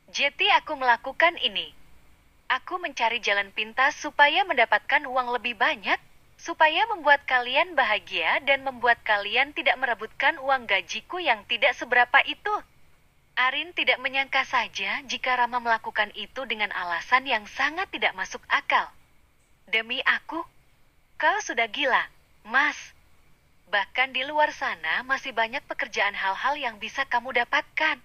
Jadi aku melakukan ini. Aku mencari jalan pintas supaya mendapatkan uang lebih banyak, supaya membuat kalian bahagia dan membuat kalian tidak merebutkan uang gajiku yang tidak seberapa itu. Arin tidak menyangka saja jika Rama melakukan itu dengan alasan yang sangat tidak masuk akal. Demi aku, kau sudah gila, Mas. Bahkan di luar sana masih banyak pekerjaan hal-hal yang bisa kamu dapatkan.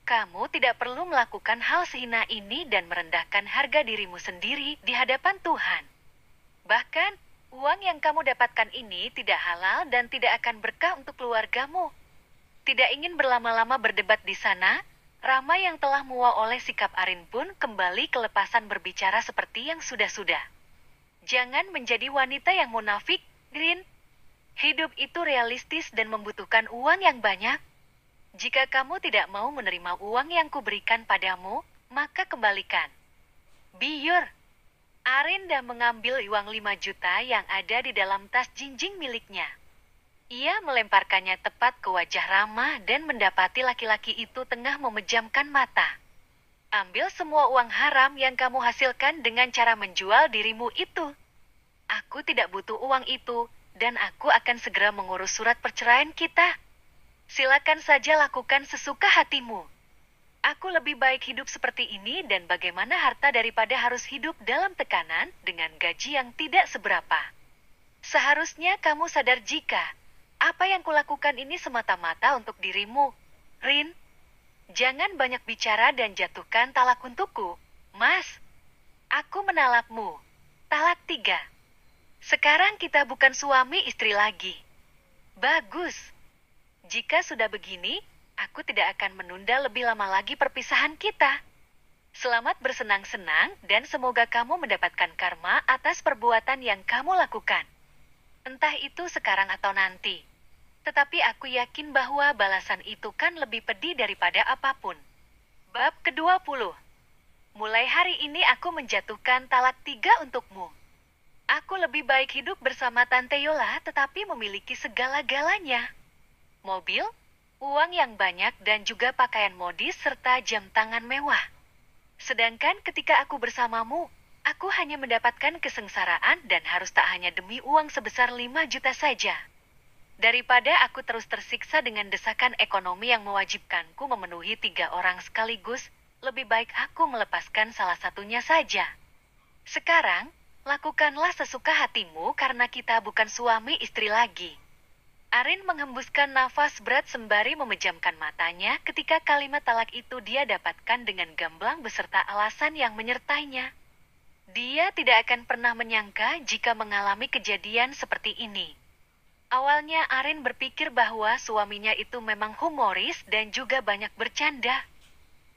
Kamu tidak perlu melakukan hal sehina ini dan merendahkan harga dirimu sendiri di hadapan Tuhan. Bahkan, uang yang kamu dapatkan ini tidak halal dan tidak akan berkah untuk keluargamu. Tidak ingin berlama-lama berdebat di sana, Rama yang telah muak oleh sikap Arin pun kembali kelepasan berbicara seperti yang sudah-sudah. Jangan menjadi wanita yang munafik, Rin. Hidup itu realistis dan membutuhkan uang yang banyak. Jika kamu tidak mau menerima uang yang kuberikan padamu, maka kembalikan. Biur. Arin dah mengambil uang 5 juta yang ada di dalam tas jinjing miliknya. Ia melemparkannya tepat ke wajah Rama dan mendapati laki-laki itu tengah memejamkan mata. Ambil semua uang haram yang kamu hasilkan dengan cara menjual dirimu itu. Aku tidak butuh uang itu, dan aku akan segera mengurus surat perceraian kita. Silakan saja lakukan sesuka hatimu. Aku lebih baik hidup seperti ini dan bagaimana harta daripada harus hidup dalam tekanan dengan gaji yang tidak seberapa. Seharusnya kamu sadar jika apa yang kulakukan ini semata-mata untuk dirimu, Rin. Jangan banyak bicara dan jatuhkan talak untukku, Mas. Aku menalakmu. Talak 3. Sekarang kita bukan suami istri lagi. Bagus. Jika sudah begini, aku tidak akan menunda lebih lama lagi perpisahan kita. Selamat bersenang-senang dan semoga kamu mendapatkan karma atas perbuatan yang kamu lakukan. Entah itu sekarang atau nanti. Tetapi aku yakin bahwa balasan itu kan lebih pedih daripada apapun. Bab ke-20. Mulai hari ini aku menjatuhkan talak 3 untukmu. Aku lebih baik hidup bersama Tante Yola tetapi memiliki segala-galanya. Mobil, uang yang banyak dan juga pakaian modis serta jam tangan mewah. Sedangkan ketika aku bersamamu, aku hanya mendapatkan kesengsaraan dan harus tak hanya demi uang sebesar 5 juta saja. Daripada aku terus tersiksa dengan desakan ekonomi yang mewajibkanku memenuhi 3 orang sekaligus, lebih baik aku melepaskan salah satunya saja. Sekarang, lakukanlah sesuka hatimu karena kita bukan suami istri lagi. Arin menghembuskan nafas berat sembari memejamkan matanya ketika kalimat talak itu dia dapatkan dengan gamblang beserta alasan yang menyertainya. Dia tidak akan pernah menyangka jika mengalami kejadian seperti ini. Awalnya Arin berpikir bahwa suaminya itu memang humoris dan juga banyak bercanda.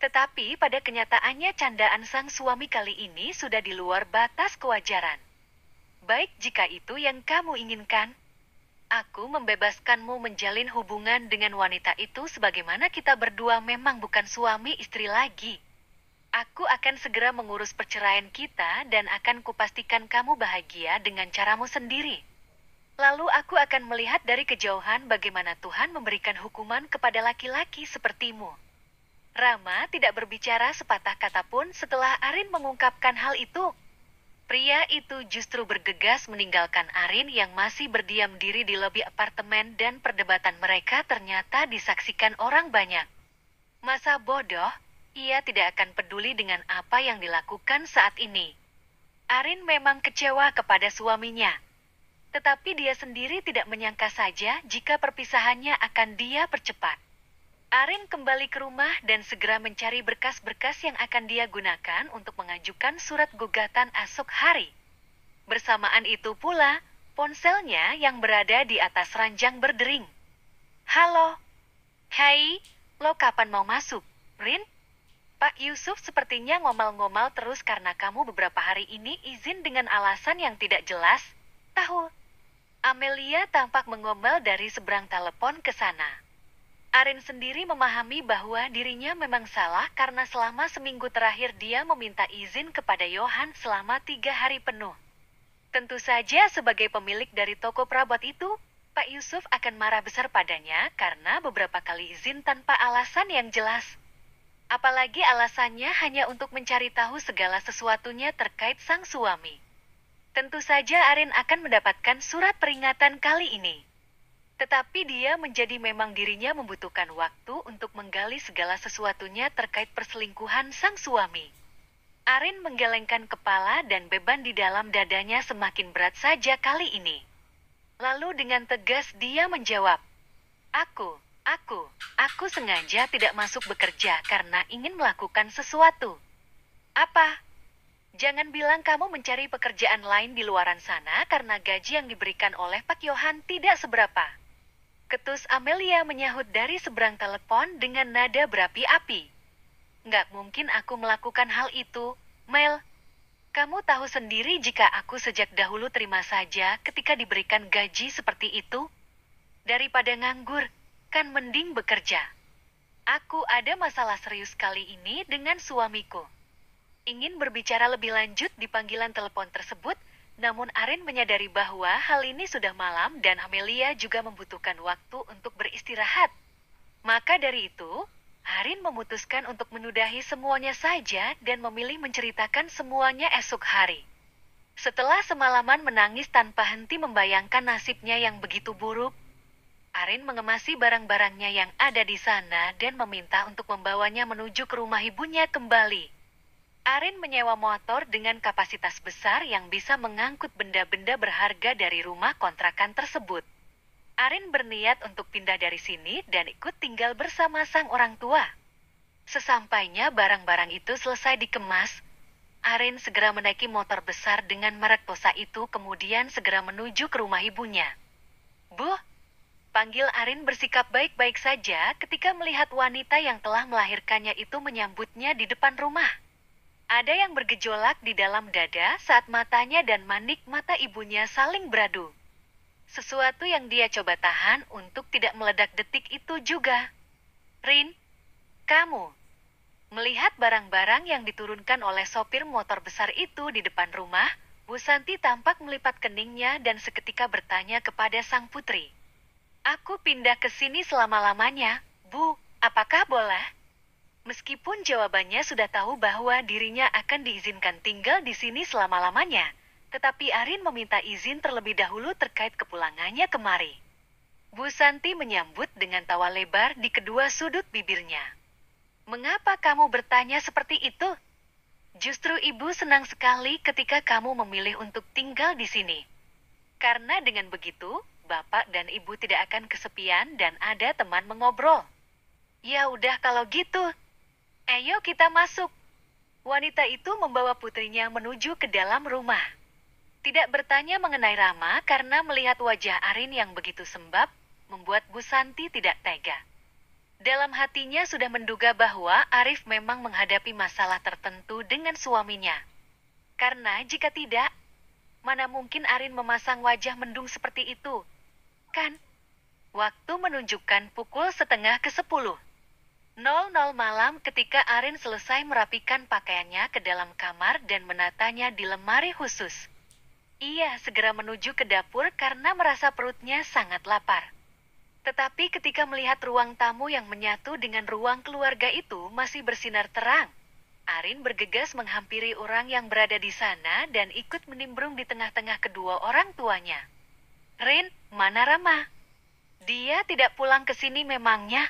Tetapi pada kenyataannya candaan sang suami kali ini sudah di luar batas kewajaran. Baik jika itu yang kamu inginkan. Aku membebaskanmu menjalin hubungan dengan wanita itu sebagaimana kita berdua memang bukan suami istri lagi. Aku akan segera mengurus perceraian kita dan akan kupastikan kamu bahagia dengan caramu sendiri. Lalu aku akan melihat dari kejauhan bagaimana Tuhan memberikan hukuman kepada laki-laki sepertimu. Rama tidak berbicara sepatah kata pun setelah Arin mengungkapkan hal itu. Pria itu justru bergegas meninggalkan Arin yang masih berdiam diri di lobi apartemen dan perdebatan mereka ternyata disaksikan orang banyak. Masa bodoh, ia tidak akan peduli dengan apa yang dilakukan saat ini. Arin memang kecewa kepada suaminya. Tetapi dia sendiri tidak menyangka saja jika perpisahannya akan dia percepat. Arin kembali ke rumah dan segera mencari berkas-berkas yang akan dia gunakan untuk mengajukan surat gugatan esok hari. Bersamaan itu pula, ponselnya yang berada di atas ranjang berdering. Halo. Hai, lo kapan mau masuk, Rin? Pak Yusuf sepertinya ngomel-ngomel terus karena kamu beberapa hari ini izin dengan alasan yang tidak jelas. Tahu. Amelia tampak mengomel dari seberang telepon ke sana. Arin sendiri memahami bahwa dirinya memang salah karena selama seminggu terakhir dia meminta izin kepada Johan selama 3 hari penuh. Tentu saja sebagai pemilik dari toko perabot itu, Pak Yusuf akan marah besar padanya karena beberapa kali izin tanpa alasan yang jelas. Apalagi alasannya hanya untuk mencari tahu segala sesuatunya terkait sang suami. Tentu saja Arin akan mendapatkan surat peringatan kali ini. Tetapi dia menjadi memang dirinya membutuhkan waktu untuk menggali segala sesuatunya terkait perselingkuhan sang suami. Arin menggelengkan kepala dan beban di dalam dadanya semakin berat saja kali ini. Lalu dengan tegas dia menjawab, Aku sengaja tidak masuk bekerja karena ingin melakukan sesuatu. Apa? Jangan bilang kamu mencari pekerjaan lain di luaran sana karena gaji yang diberikan oleh Pak Johan tidak seberapa. Ketus Amelia menyahut dari seberang telepon dengan nada berapi-api. Nggak mungkin aku melakukan hal itu, Mel. Kamu tahu sendiri jika aku sejak dahulu terima saja ketika diberikan gaji seperti itu. Daripada nganggur, kan mending bekerja. Aku ada masalah serius kali ini dengan suamiku. Ingin berbicara lebih lanjut di panggilan telepon tersebut, namun Arin menyadari bahwa hal ini sudah malam dan Amelia juga membutuhkan waktu untuk beristirahat. Maka dari itu, Arin memutuskan untuk menudahi semuanya saja dan memilih menceritakan semuanya esok hari. Setelah semalaman menangis tanpa henti membayangkan nasibnya yang begitu buruk, Arin mengemasi barang-barangnya yang ada di sana dan meminta untuk membawanya menuju ke rumah ibunya kembali. Arin menyewa motor dengan kapasitas besar yang bisa mengangkut benda-benda berharga dari rumah kontrakan tersebut. Arin berniat untuk pindah dari sini dan ikut tinggal bersama sang orang tua. Sesampainya barang-barang itu selesai dikemas, Arin segera menaiki motor besar dengan merek Tosa itu kemudian segera menuju ke rumah ibunya. Bu, panggil Arin bersikap baik-baik saja ketika melihat wanita yang telah melahirkannya itu menyambutnya di depan rumah. Ada yang bergejolak di dalam dada saat matanya dan manik mata ibunya saling beradu. Sesuatu yang dia coba tahan untuk tidak meledak detik itu juga. Rin, kamu. Melihat barang-barang yang diturunkan oleh sopir motor besar itu di depan rumah, Bu Santi tampak melipat keningnya dan seketika bertanya kepada sang putri. Aku pindah ke sini selama-lamanya, Bu, apakah boleh? Meskipun jawabannya sudah tahu bahwa dirinya akan diizinkan tinggal di sini selama-lamanya, tetapi Arin meminta izin terlebih dahulu terkait kepulangannya kemari. Bu Santi menyambut dengan tawa lebar di kedua sudut bibirnya. Mengapa kamu bertanya seperti itu? Justru ibu senang sekali ketika kamu memilih untuk tinggal di sini. Karena dengan begitu, bapak dan ibu tidak akan kesepian dan ada teman mengobrol. Ya udah kalau gitu. Ayo kita masuk. Wanita itu membawa putrinya menuju ke dalam rumah. Tidak bertanya mengenai Rama karena melihat wajah Arin yang begitu sembab, membuat Bu Santi tidak tega. Dalam hatinya sudah menduga bahwa Arif memang menghadapi masalah tertentu dengan suaminya. Karena jika tidak, mana mungkin Arin memasang wajah mendung seperti itu? Kan? Waktu menunjukkan pukul 9:30. 00 malam ketika Arin selesai merapikan pakaiannya ke dalam kamar dan menatanya di lemari khusus. Ia segera menuju ke dapur karena merasa perutnya sangat lapar. Tetapi ketika melihat ruang tamu yang menyatu dengan ruang keluarga itu masih bersinar terang, Arin bergegas menghampiri orang yang berada di sana dan ikut menimbrung di tengah-tengah kedua orang tuanya. "Rin, mana Rama? Dia tidak pulang ke sini memangnya?"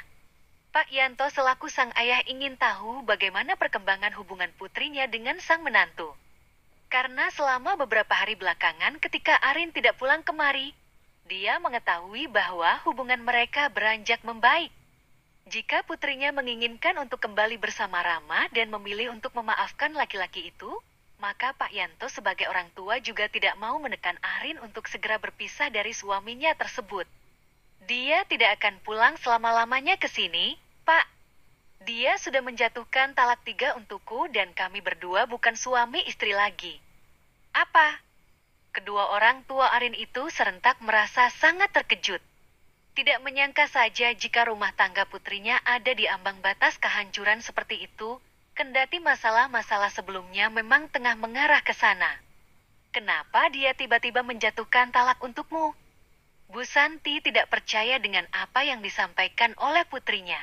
Pak Yanto selaku sang ayah ingin tahu bagaimana perkembangan hubungan putrinya dengan sang menantu. Karena selama beberapa hari belakangan ketika Arin tidak pulang kemari, dia mengetahui bahwa hubungan mereka beranjak membaik. Jika putrinya menginginkan untuk kembali bersama Rama dan memilih untuk memaafkan laki-laki itu, maka Pak Yanto sebagai orang tua juga tidak mau menekan Arin untuk segera berpisah dari suaminya tersebut. "Dia tidak akan pulang selama-lamanya ke sini, Pak. Dia sudah menjatuhkan talak 3 untukku dan kami berdua bukan suami istri lagi." "Apa?" Kedua orang tua Arin itu serentak merasa sangat terkejut. Tidak menyangka saja jika rumah tangga putrinya ada di ambang batas kehancuran seperti itu, kendati masalah-masalah sebelumnya memang tengah mengarah ke sana. "Kenapa dia tiba-tiba menjatuhkan talak untukmu?" Bu Santi tidak percaya dengan apa yang disampaikan oleh putrinya.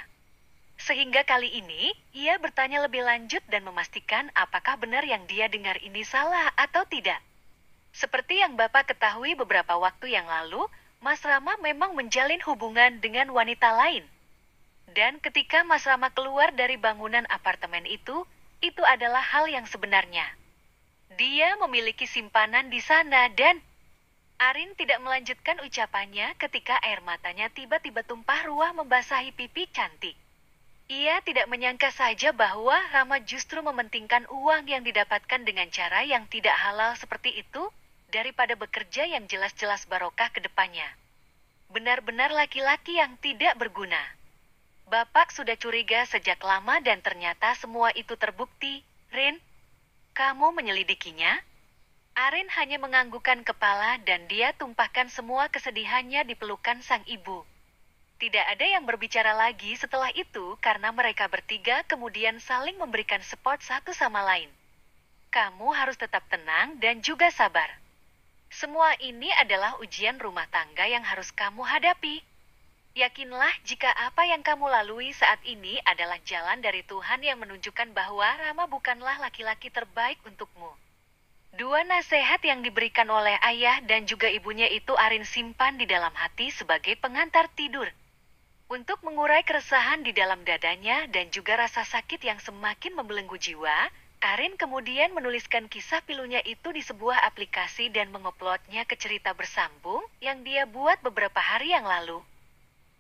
Sehingga kali ini, ia bertanya lebih lanjut dan memastikan apakah benar yang dia dengar ini salah atau tidak. Seperti yang Bapak ketahui beberapa waktu yang lalu, Mas Rama memang menjalin hubungan dengan wanita lain. Dan ketika Mas Rama keluar dari bangunan apartemen itu adalah hal yang sebenarnya. Dia memiliki simpanan di sana dan... Arin tidak melanjutkan ucapannya ketika air matanya tiba-tiba tumpah ruah membasahi pipi cantik. Ia tidak menyangka saja bahwa Rama justru mementingkan uang yang didapatkan dengan cara yang tidak halal seperti itu, daripada bekerja yang jelas-jelas barokah ke depannya. Benar-benar laki-laki yang tidak berguna. Bapak sudah curiga sejak lama dan ternyata semua itu terbukti. Rin, kamu menyelidikinya? Arin hanya menganggukkan kepala dan dia tumpahkan semua kesedihannya di pelukan sang ibu. Tidak ada yang berbicara lagi setelah itu karena mereka bertiga kemudian saling memberikan support satu sama lain. "Kamu harus tetap tenang dan juga sabar. Semua ini adalah ujian rumah tangga yang harus kamu hadapi. Yakinlah jika apa yang kamu lalui saat ini adalah jalan dari Tuhan yang menunjukkan bahwa Rama bukanlah laki-laki terbaik untukmu." Dua nasihat yang diberikan oleh ayah dan juga ibunya itu Arin simpan di dalam hati sebagai pengantar tidur. Untuk mengurai keresahan di dalam dadanya dan juga rasa sakit yang semakin membelenggu jiwa, Arin kemudian menuliskan kisah pilunya itu di sebuah aplikasi dan menguploadnya ke cerita bersambung yang dia buat beberapa hari yang lalu.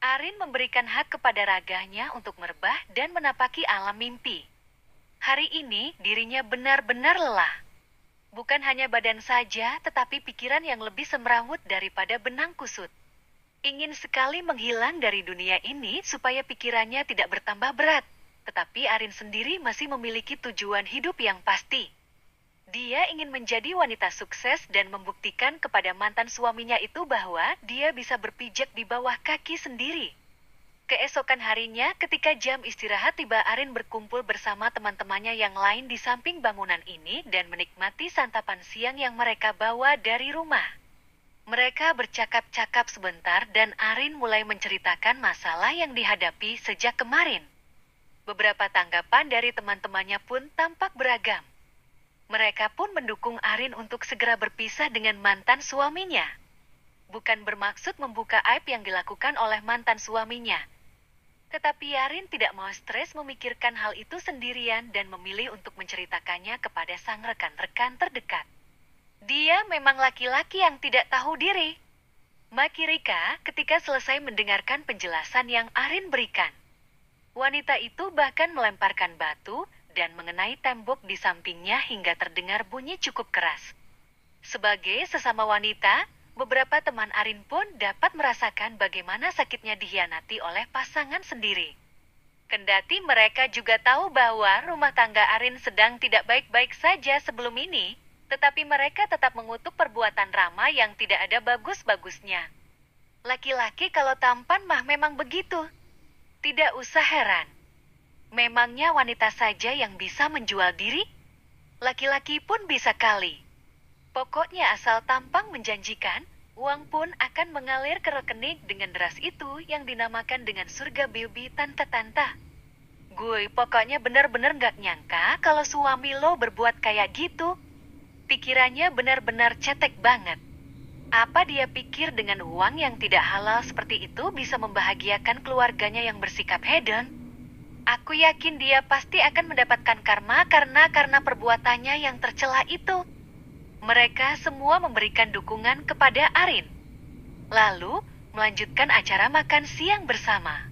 Arin memberikan hak kepada raganya untuk merebah dan menapaki alam mimpi. Hari ini dirinya benar-benar lelah. Bukan hanya badan saja, tetapi pikiran yang lebih semrawut daripada benang kusut. Ingin sekali menghilang dari dunia ini supaya pikirannya tidak bertambah berat. Tetapi Arin sendiri masih memiliki tujuan hidup yang pasti. Dia ingin menjadi wanita sukses dan membuktikan kepada mantan suaminya itu bahwa dia bisa berpijak di bawah kaki sendiri. Keesokan harinya ketika jam istirahat tiba, Arin berkumpul bersama teman-temannya yang lain di samping bangunan ini dan menikmati santapan siang yang mereka bawa dari rumah. Mereka bercakap-cakap sebentar dan Arin mulai menceritakan masalah yang dihadapi sejak kemarin. Beberapa tanggapan dari teman-temannya pun tampak beragam. Mereka pun mendukung Arin untuk segera berpisah dengan mantan suaminya. Bukan bermaksud membuka aib yang dilakukan oleh mantan suaminya. Tetapi Arin tidak mau stres memikirkan hal itu sendirian dan memilih untuk menceritakannya kepada sang rekan-rekan terdekat. Dia memang laki-laki yang tidak tahu diri. Makirika ketika selesai mendengarkan penjelasan yang Arin berikan. Wanita itu bahkan melemparkan batu dan mengenai tembok di sampingnya hingga terdengar bunyi cukup keras. Sebagai sesama wanita, beberapa teman Arin pun dapat merasakan bagaimana sakitnya dikhianati oleh pasangan sendiri. Kendati mereka juga tahu bahwa rumah tangga Arin sedang tidak baik-baik saja sebelum ini, tetapi mereka tetap mengutuk perbuatan Rama yang tidak ada bagus-bagusnya. Laki-laki kalau tampan mah memang begitu. Tidak usah heran. Memangnya wanita saja yang bisa menjual diri? Laki-laki pun bisa kali. Pokoknya asal tampang menjanjikan, uang pun akan mengalir ke rekening dengan deras itu yang dinamakan dengan surga baby tante-tante. Gue pokoknya benar-benar gak nyangka kalau suami lo berbuat kayak gitu. Pikirannya benar-benar cetek banget. Apa dia pikir dengan uang yang tidak halal seperti itu bisa membahagiakan keluarganya yang bersikap hedon? Aku yakin dia pasti akan mendapatkan karma karena perbuatannya yang tercela itu. Mereka semua memberikan dukungan kepada Arin. Lalu, melanjutkan acara makan siang bersama.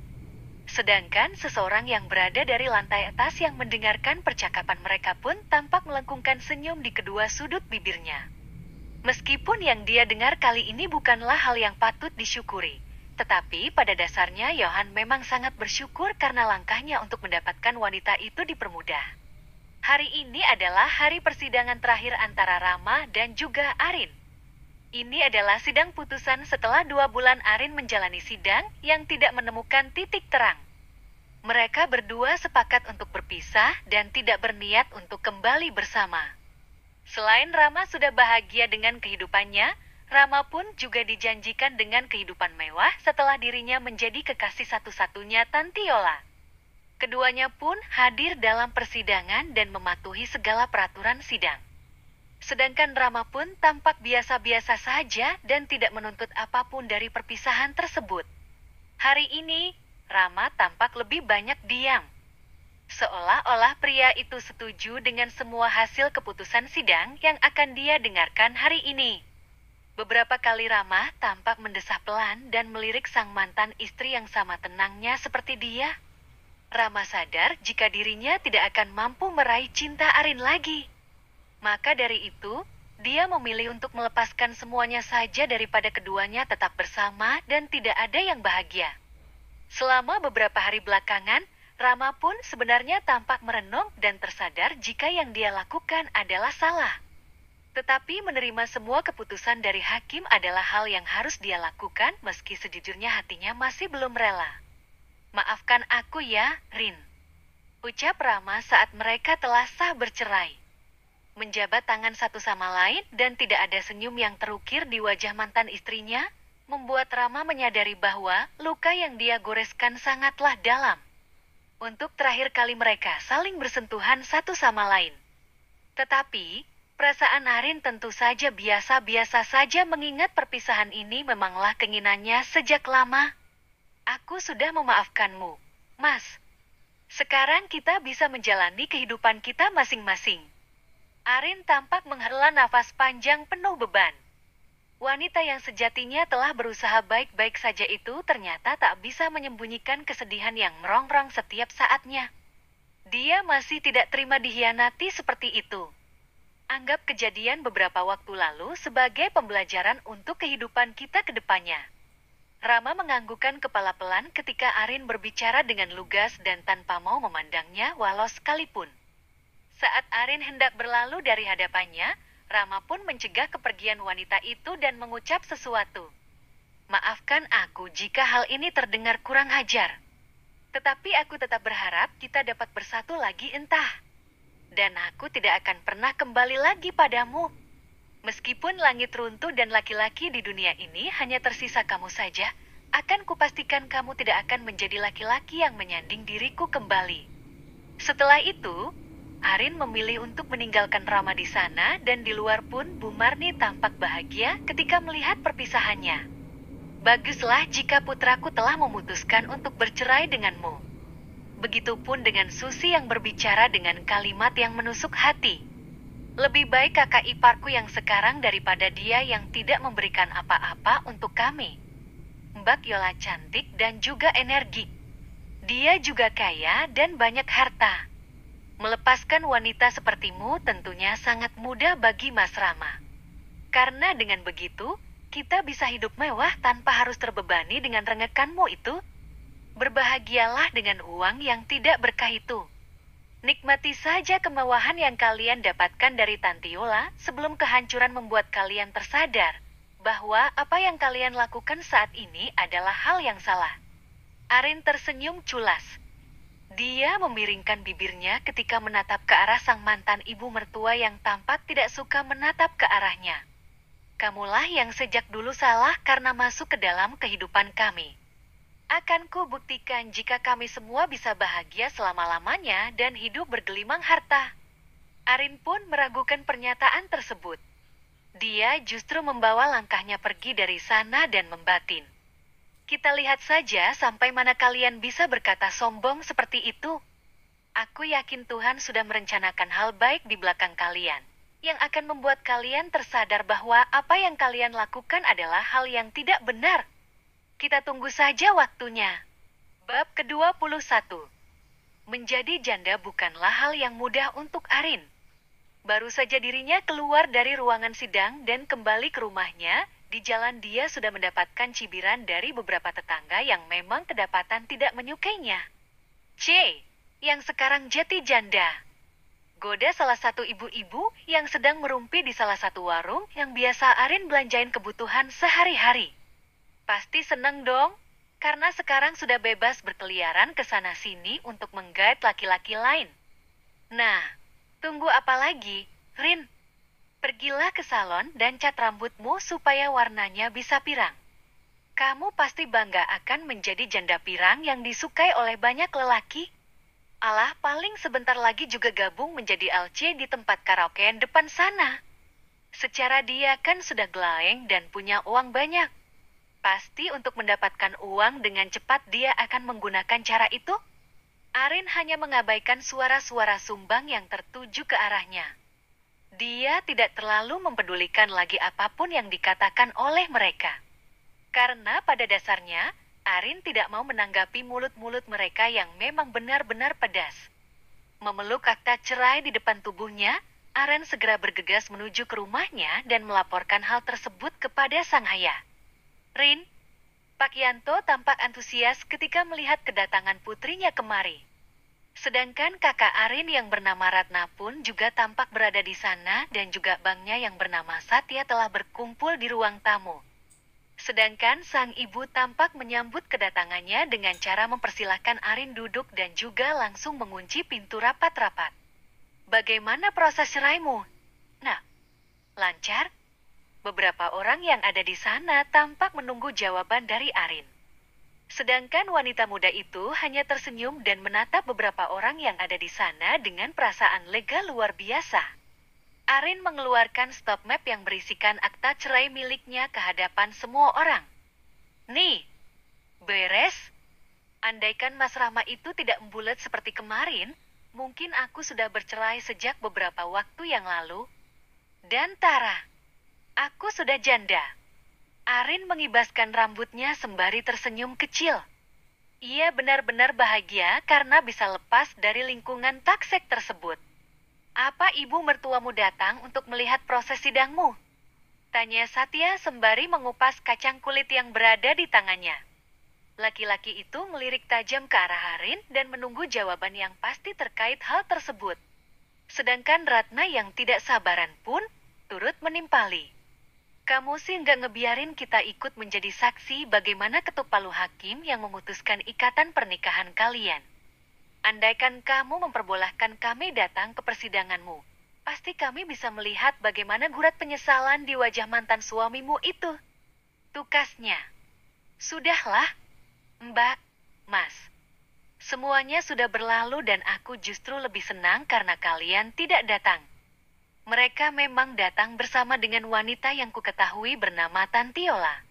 Sedangkan seseorang yang berada dari lantai atas yang mendengarkan percakapan mereka pun tampak melengkungkan senyum di kedua sudut bibirnya. Meskipun yang dia dengar kali ini bukanlah hal yang patut disyukuri, tetapi pada dasarnya Yohan memang sangat bersyukur karena langkahnya untuk mendapatkan wanita itu dipermudah. Hari ini adalah hari persidangan terakhir antara Rama dan juga Arin. Ini adalah sidang putusan setelah 2 bulan Arin menjalani sidang yang tidak menemukan titik terang. Mereka berdua sepakat untuk berpisah dan tidak berniat untuk kembali bersama. Selain Rama sudah bahagia dengan kehidupannya, Rama pun juga dijanjikan dengan kehidupan mewah setelah dirinya menjadi kekasih satu-satunya Tantiola. Keduanya pun hadir dalam persidangan dan mematuhi segala peraturan sidang. Sedangkan Rama pun tampak biasa-biasa saja dan tidak menuntut apapun dari perpisahan tersebut. Hari ini, Rama tampak lebih banyak diam. Seolah-olah pria itu setuju dengan semua hasil keputusan sidang yang akan dia dengarkan hari ini. Beberapa kali Rama tampak mendesah pelan dan melirik sang mantan istri yang sama tenangnya seperti dia. Rama sadar jika dirinya tidak akan mampu meraih cinta Arin lagi. Maka dari itu, dia memilih untuk melepaskan semuanya saja daripada keduanya tetap bersama dan tidak ada yang bahagia. Selama beberapa hari belakangan, Rama pun sebenarnya tampak merenung dan tersadar jika yang dia lakukan adalah salah. Tetapi menerima semua keputusan dari hakim adalah hal yang harus dia lakukan meski sejujurnya hatinya masih belum rela. Maafkan aku ya, Rin. Ucap Rama saat mereka telah sah bercerai. Menjabat tangan satu sama lain dan tidak ada senyum yang terukir di wajah mantan istrinya, membuat Rama menyadari bahwa luka yang dia goreskan sangatlah dalam. Untuk terakhir kali mereka saling bersentuhan satu sama lain. Tetapi, perasaan Arin tentu saja biasa-biasa saja mengingat perpisahan ini memanglah keinginannya sejak lama. Aku sudah memaafkanmu, Mas. Sekarang kita bisa menjalani kehidupan kita masing-masing. Arin tampak menghela nafas panjang penuh beban. Wanita yang sejatinya telah berusaha baik-baik saja itu ternyata tak bisa menyembunyikan kesedihan yang merongrong setiap saatnya. Dia masih tidak terima dikhianati seperti itu. Anggap kejadian beberapa waktu lalu sebagai pembelajaran untuk kehidupan kita ke depannya. Rama menganggukkan kepala pelan ketika Arin berbicara dengan lugas dan tanpa mau memandangnya walau sekalipun. Saat Arin hendak berlalu dari hadapannya, Rama pun mencegah kepergian wanita itu dan mengucap sesuatu. Maafkan aku jika hal ini terdengar kurang ajar. Tetapi aku tetap berharap kita dapat bersatu lagi entah. Dan aku tidak akan pernah kembali lagi padamu. Meskipun langit runtuh dan laki-laki di dunia ini hanya tersisa kamu saja, akan kupastikan kamu tidak akan menjadi laki-laki yang menyanding diriku kembali. Setelah itu, Arin memilih untuk meninggalkan Rama di sana dan di luar pun Bu Marni tampak bahagia ketika melihat perpisahannya. Baguslah jika putraku telah memutuskan untuk bercerai denganmu. Begitupun dengan Susi yang berbicara dengan kalimat yang menusuk hati. Lebih baik kakak iparku yang sekarang daripada dia yang tidak memberikan apa-apa untuk kami. Mbak Yola cantik dan juga energik. Dia juga kaya dan banyak harta. Melepaskan wanita sepertimu tentunya sangat mudah bagi Mas Rama. Karena dengan begitu, kita bisa hidup mewah tanpa harus terbebani dengan rengekanmu itu. Berbahagialah dengan uang yang tidak berkah itu. Nikmati saja kemewahan yang kalian dapatkan dari Tantiola sebelum kehancuran membuat kalian tersadar bahwa apa yang kalian lakukan saat ini adalah hal yang salah. Arin tersenyum culas. Dia memiringkan bibirnya ketika menatap ke arah sang mantan ibu mertua yang tampak tidak suka menatap ke arahnya. Kamulah yang sejak dulu salah karena masuk ke dalam kehidupan kami. Akan ku buktikan jika kami semua bisa bahagia selama-lamanya dan hidup bergelimang harta. Arin pun meragukan pernyataan tersebut. Dia justru membawa langkahnya pergi dari sana dan membatin. Kita lihat saja sampai mana kalian bisa berkata sombong seperti itu. Aku yakin Tuhan sudah merencanakan hal baik di belakang kalian, yang akan membuat kalian tersadar bahwa apa yang kalian lakukan adalah hal yang tidak benar. Kita tunggu saja waktunya. Bab ke-21. Menjadi janda bukanlah hal yang mudah untuk Arin. Baru saja dirinya keluar dari ruangan sidang dan kembali ke rumahnya, di jalan dia sudah mendapatkan cibiran dari beberapa tetangga yang memang kedapatan tidak menyukainya. C. Yang sekarang jadi janda. Goda salah satu ibu-ibu yang sedang merumpi di salah satu warung yang biasa Arin belanjain kebutuhan sehari-hari. Pasti seneng dong, karena sekarang sudah bebas berkeliaran ke sana-sini untuk menggait laki-laki lain. Nah, tunggu apa lagi, Rin? Pergilah ke salon dan cat rambutmu supaya warnanya bisa pirang. Kamu pasti bangga akan menjadi janda pirang yang disukai oleh banyak lelaki. Alah, paling sebentar lagi juga gabung menjadi LC di tempat karaokean depan sana. Secara dia kan sudah gelaeng dan punya uang banyak. Pasti untuk mendapatkan uang dengan cepat dia akan menggunakan cara itu. Arin hanya mengabaikan suara-suara sumbang yang tertuju ke arahnya. Dia tidak terlalu mempedulikan lagi apapun yang dikatakan oleh mereka. Karena pada dasarnya, Arin tidak mau menanggapi mulut-mulut mereka yang memang benar-benar pedas. Memeluk akta cerai di depan tubuhnya, Arin segera bergegas menuju ke rumahnya dan melaporkan hal tersebut kepada sang ayah. Rin, Pak Yanto tampak antusias ketika melihat kedatangan putrinya kemari. Sedangkan kakak Arin yang bernama Ratna pun juga tampak berada di sana dan juga bangnya yang bernama Satya telah berkumpul di ruang tamu. Sedangkan sang ibu tampak menyambut kedatangannya dengan cara mempersilahkan Arin duduk dan juga langsung mengunci pintu rapat-rapat. Bagaimana proses ceraimu? Nah, lancar? Beberapa orang yang ada di sana tampak menunggu jawaban dari Arin. Sedangkan wanita muda itu hanya tersenyum dan menatap beberapa orang yang ada di sana dengan perasaan lega luar biasa. Arin mengeluarkan stop map yang berisikan akta cerai miliknya ke hadapan semua orang. Nih, beres. Andaikan Mas Rama itu tidak membulat seperti kemarin, mungkin aku sudah bercerai sejak beberapa waktu yang lalu. Dan Tara, aku sudah janda. Arin mengibaskan rambutnya sembari tersenyum kecil. Ia benar-benar bahagia karena bisa lepas dari lingkungan taksek tersebut. Apa ibu mertuamu datang untuk melihat proses sidangmu? Tanya Satya sembari mengupas kacang kulit yang berada di tangannya. Laki-laki itu melirik tajam ke arah Arin dan menunggu jawaban yang pasti terkait hal tersebut. Sedangkan Ratna yang tidak sabaran pun turut menimpali. Kamu sih nggak ngebiarin kita ikut menjadi saksi bagaimana ketuk palu hakim yang memutuskan ikatan pernikahan kalian. Andaikan kamu memperbolehkan kami datang ke persidanganmu, pasti kami bisa melihat bagaimana gurat penyesalan di wajah mantan suamimu itu. Tukasnya. Sudahlah, Mbak, Mas. Semuanya sudah berlalu dan aku justru lebih senang karena kalian tidak datang. Mereka memang datang bersama dengan wanita yang kuketahui bernama Tantiola.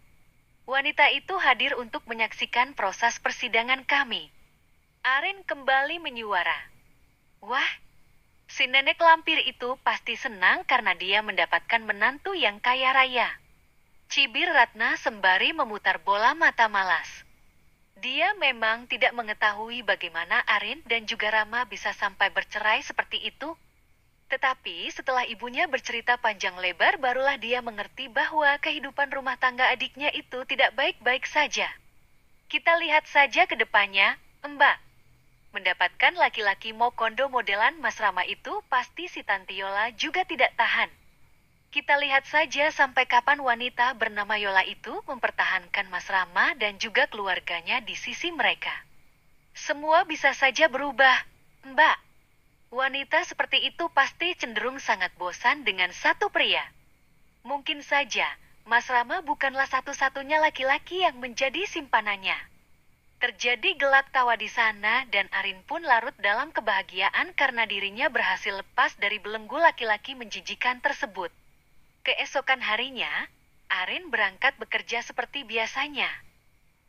Wanita itu hadir untuk menyaksikan proses persidangan kami. Arin kembali menyuara. Wah, si nenek lampir itu pasti senang karena dia mendapatkan menantu yang kaya raya. Cibir Ratna sembari memutar bola mata malas. Dia memang tidak mengetahui bagaimana Arin dan juga Rama bisa sampai bercerai seperti itu. Tetapi setelah ibunya bercerita panjang lebar barulah dia mengerti bahwa kehidupan rumah tangga adiknya itu tidak baik-baik saja. Kita lihat saja ke depannya, Mbak. Mendapatkan laki-laki Mokondo modelan Mas Rama itu pasti si Tantiola juga tidak tahan. Kita lihat saja sampai kapan wanita bernama Yola itu mempertahankan Mas Rama dan juga keluarganya di sisi mereka. Semua bisa saja berubah, Mbak. Wanita seperti itu pasti cenderung sangat bosan dengan satu pria. Mungkin saja, Mas Rama bukanlah satu-satunya laki-laki yang menjadi simpanannya. Terjadi gelak tawa di sana dan Arin pun larut dalam kebahagiaan karena dirinya berhasil lepas dari belenggu laki-laki menjijikan tersebut. Keesokan harinya, Arin berangkat bekerja seperti biasanya.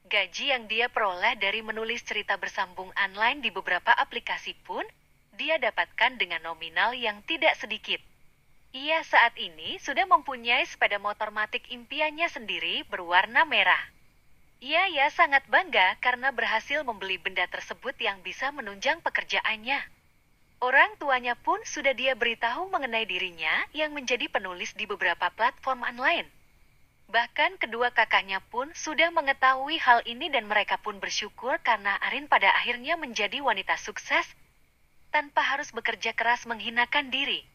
Gaji yang dia peroleh dari menulis cerita bersambung online di beberapa aplikasi pun, dia dapatkan dengan nominal yang tidak sedikit. Ia saat ini sudah mempunyai sepeda motor matic impiannya sendiri berwarna merah. Ia sangat bangga karena berhasil membeli benda tersebut yang bisa menunjang pekerjaannya. Orang tuanya pun sudah dia beritahu mengenai dirinya yang menjadi penulis di beberapa platform online. Bahkan kedua kakaknya pun sudah mengetahui hal ini dan mereka pun bersyukur karena Arin pada akhirnya menjadi wanita sukses tanpa harus bekerja keras menghinakan diri.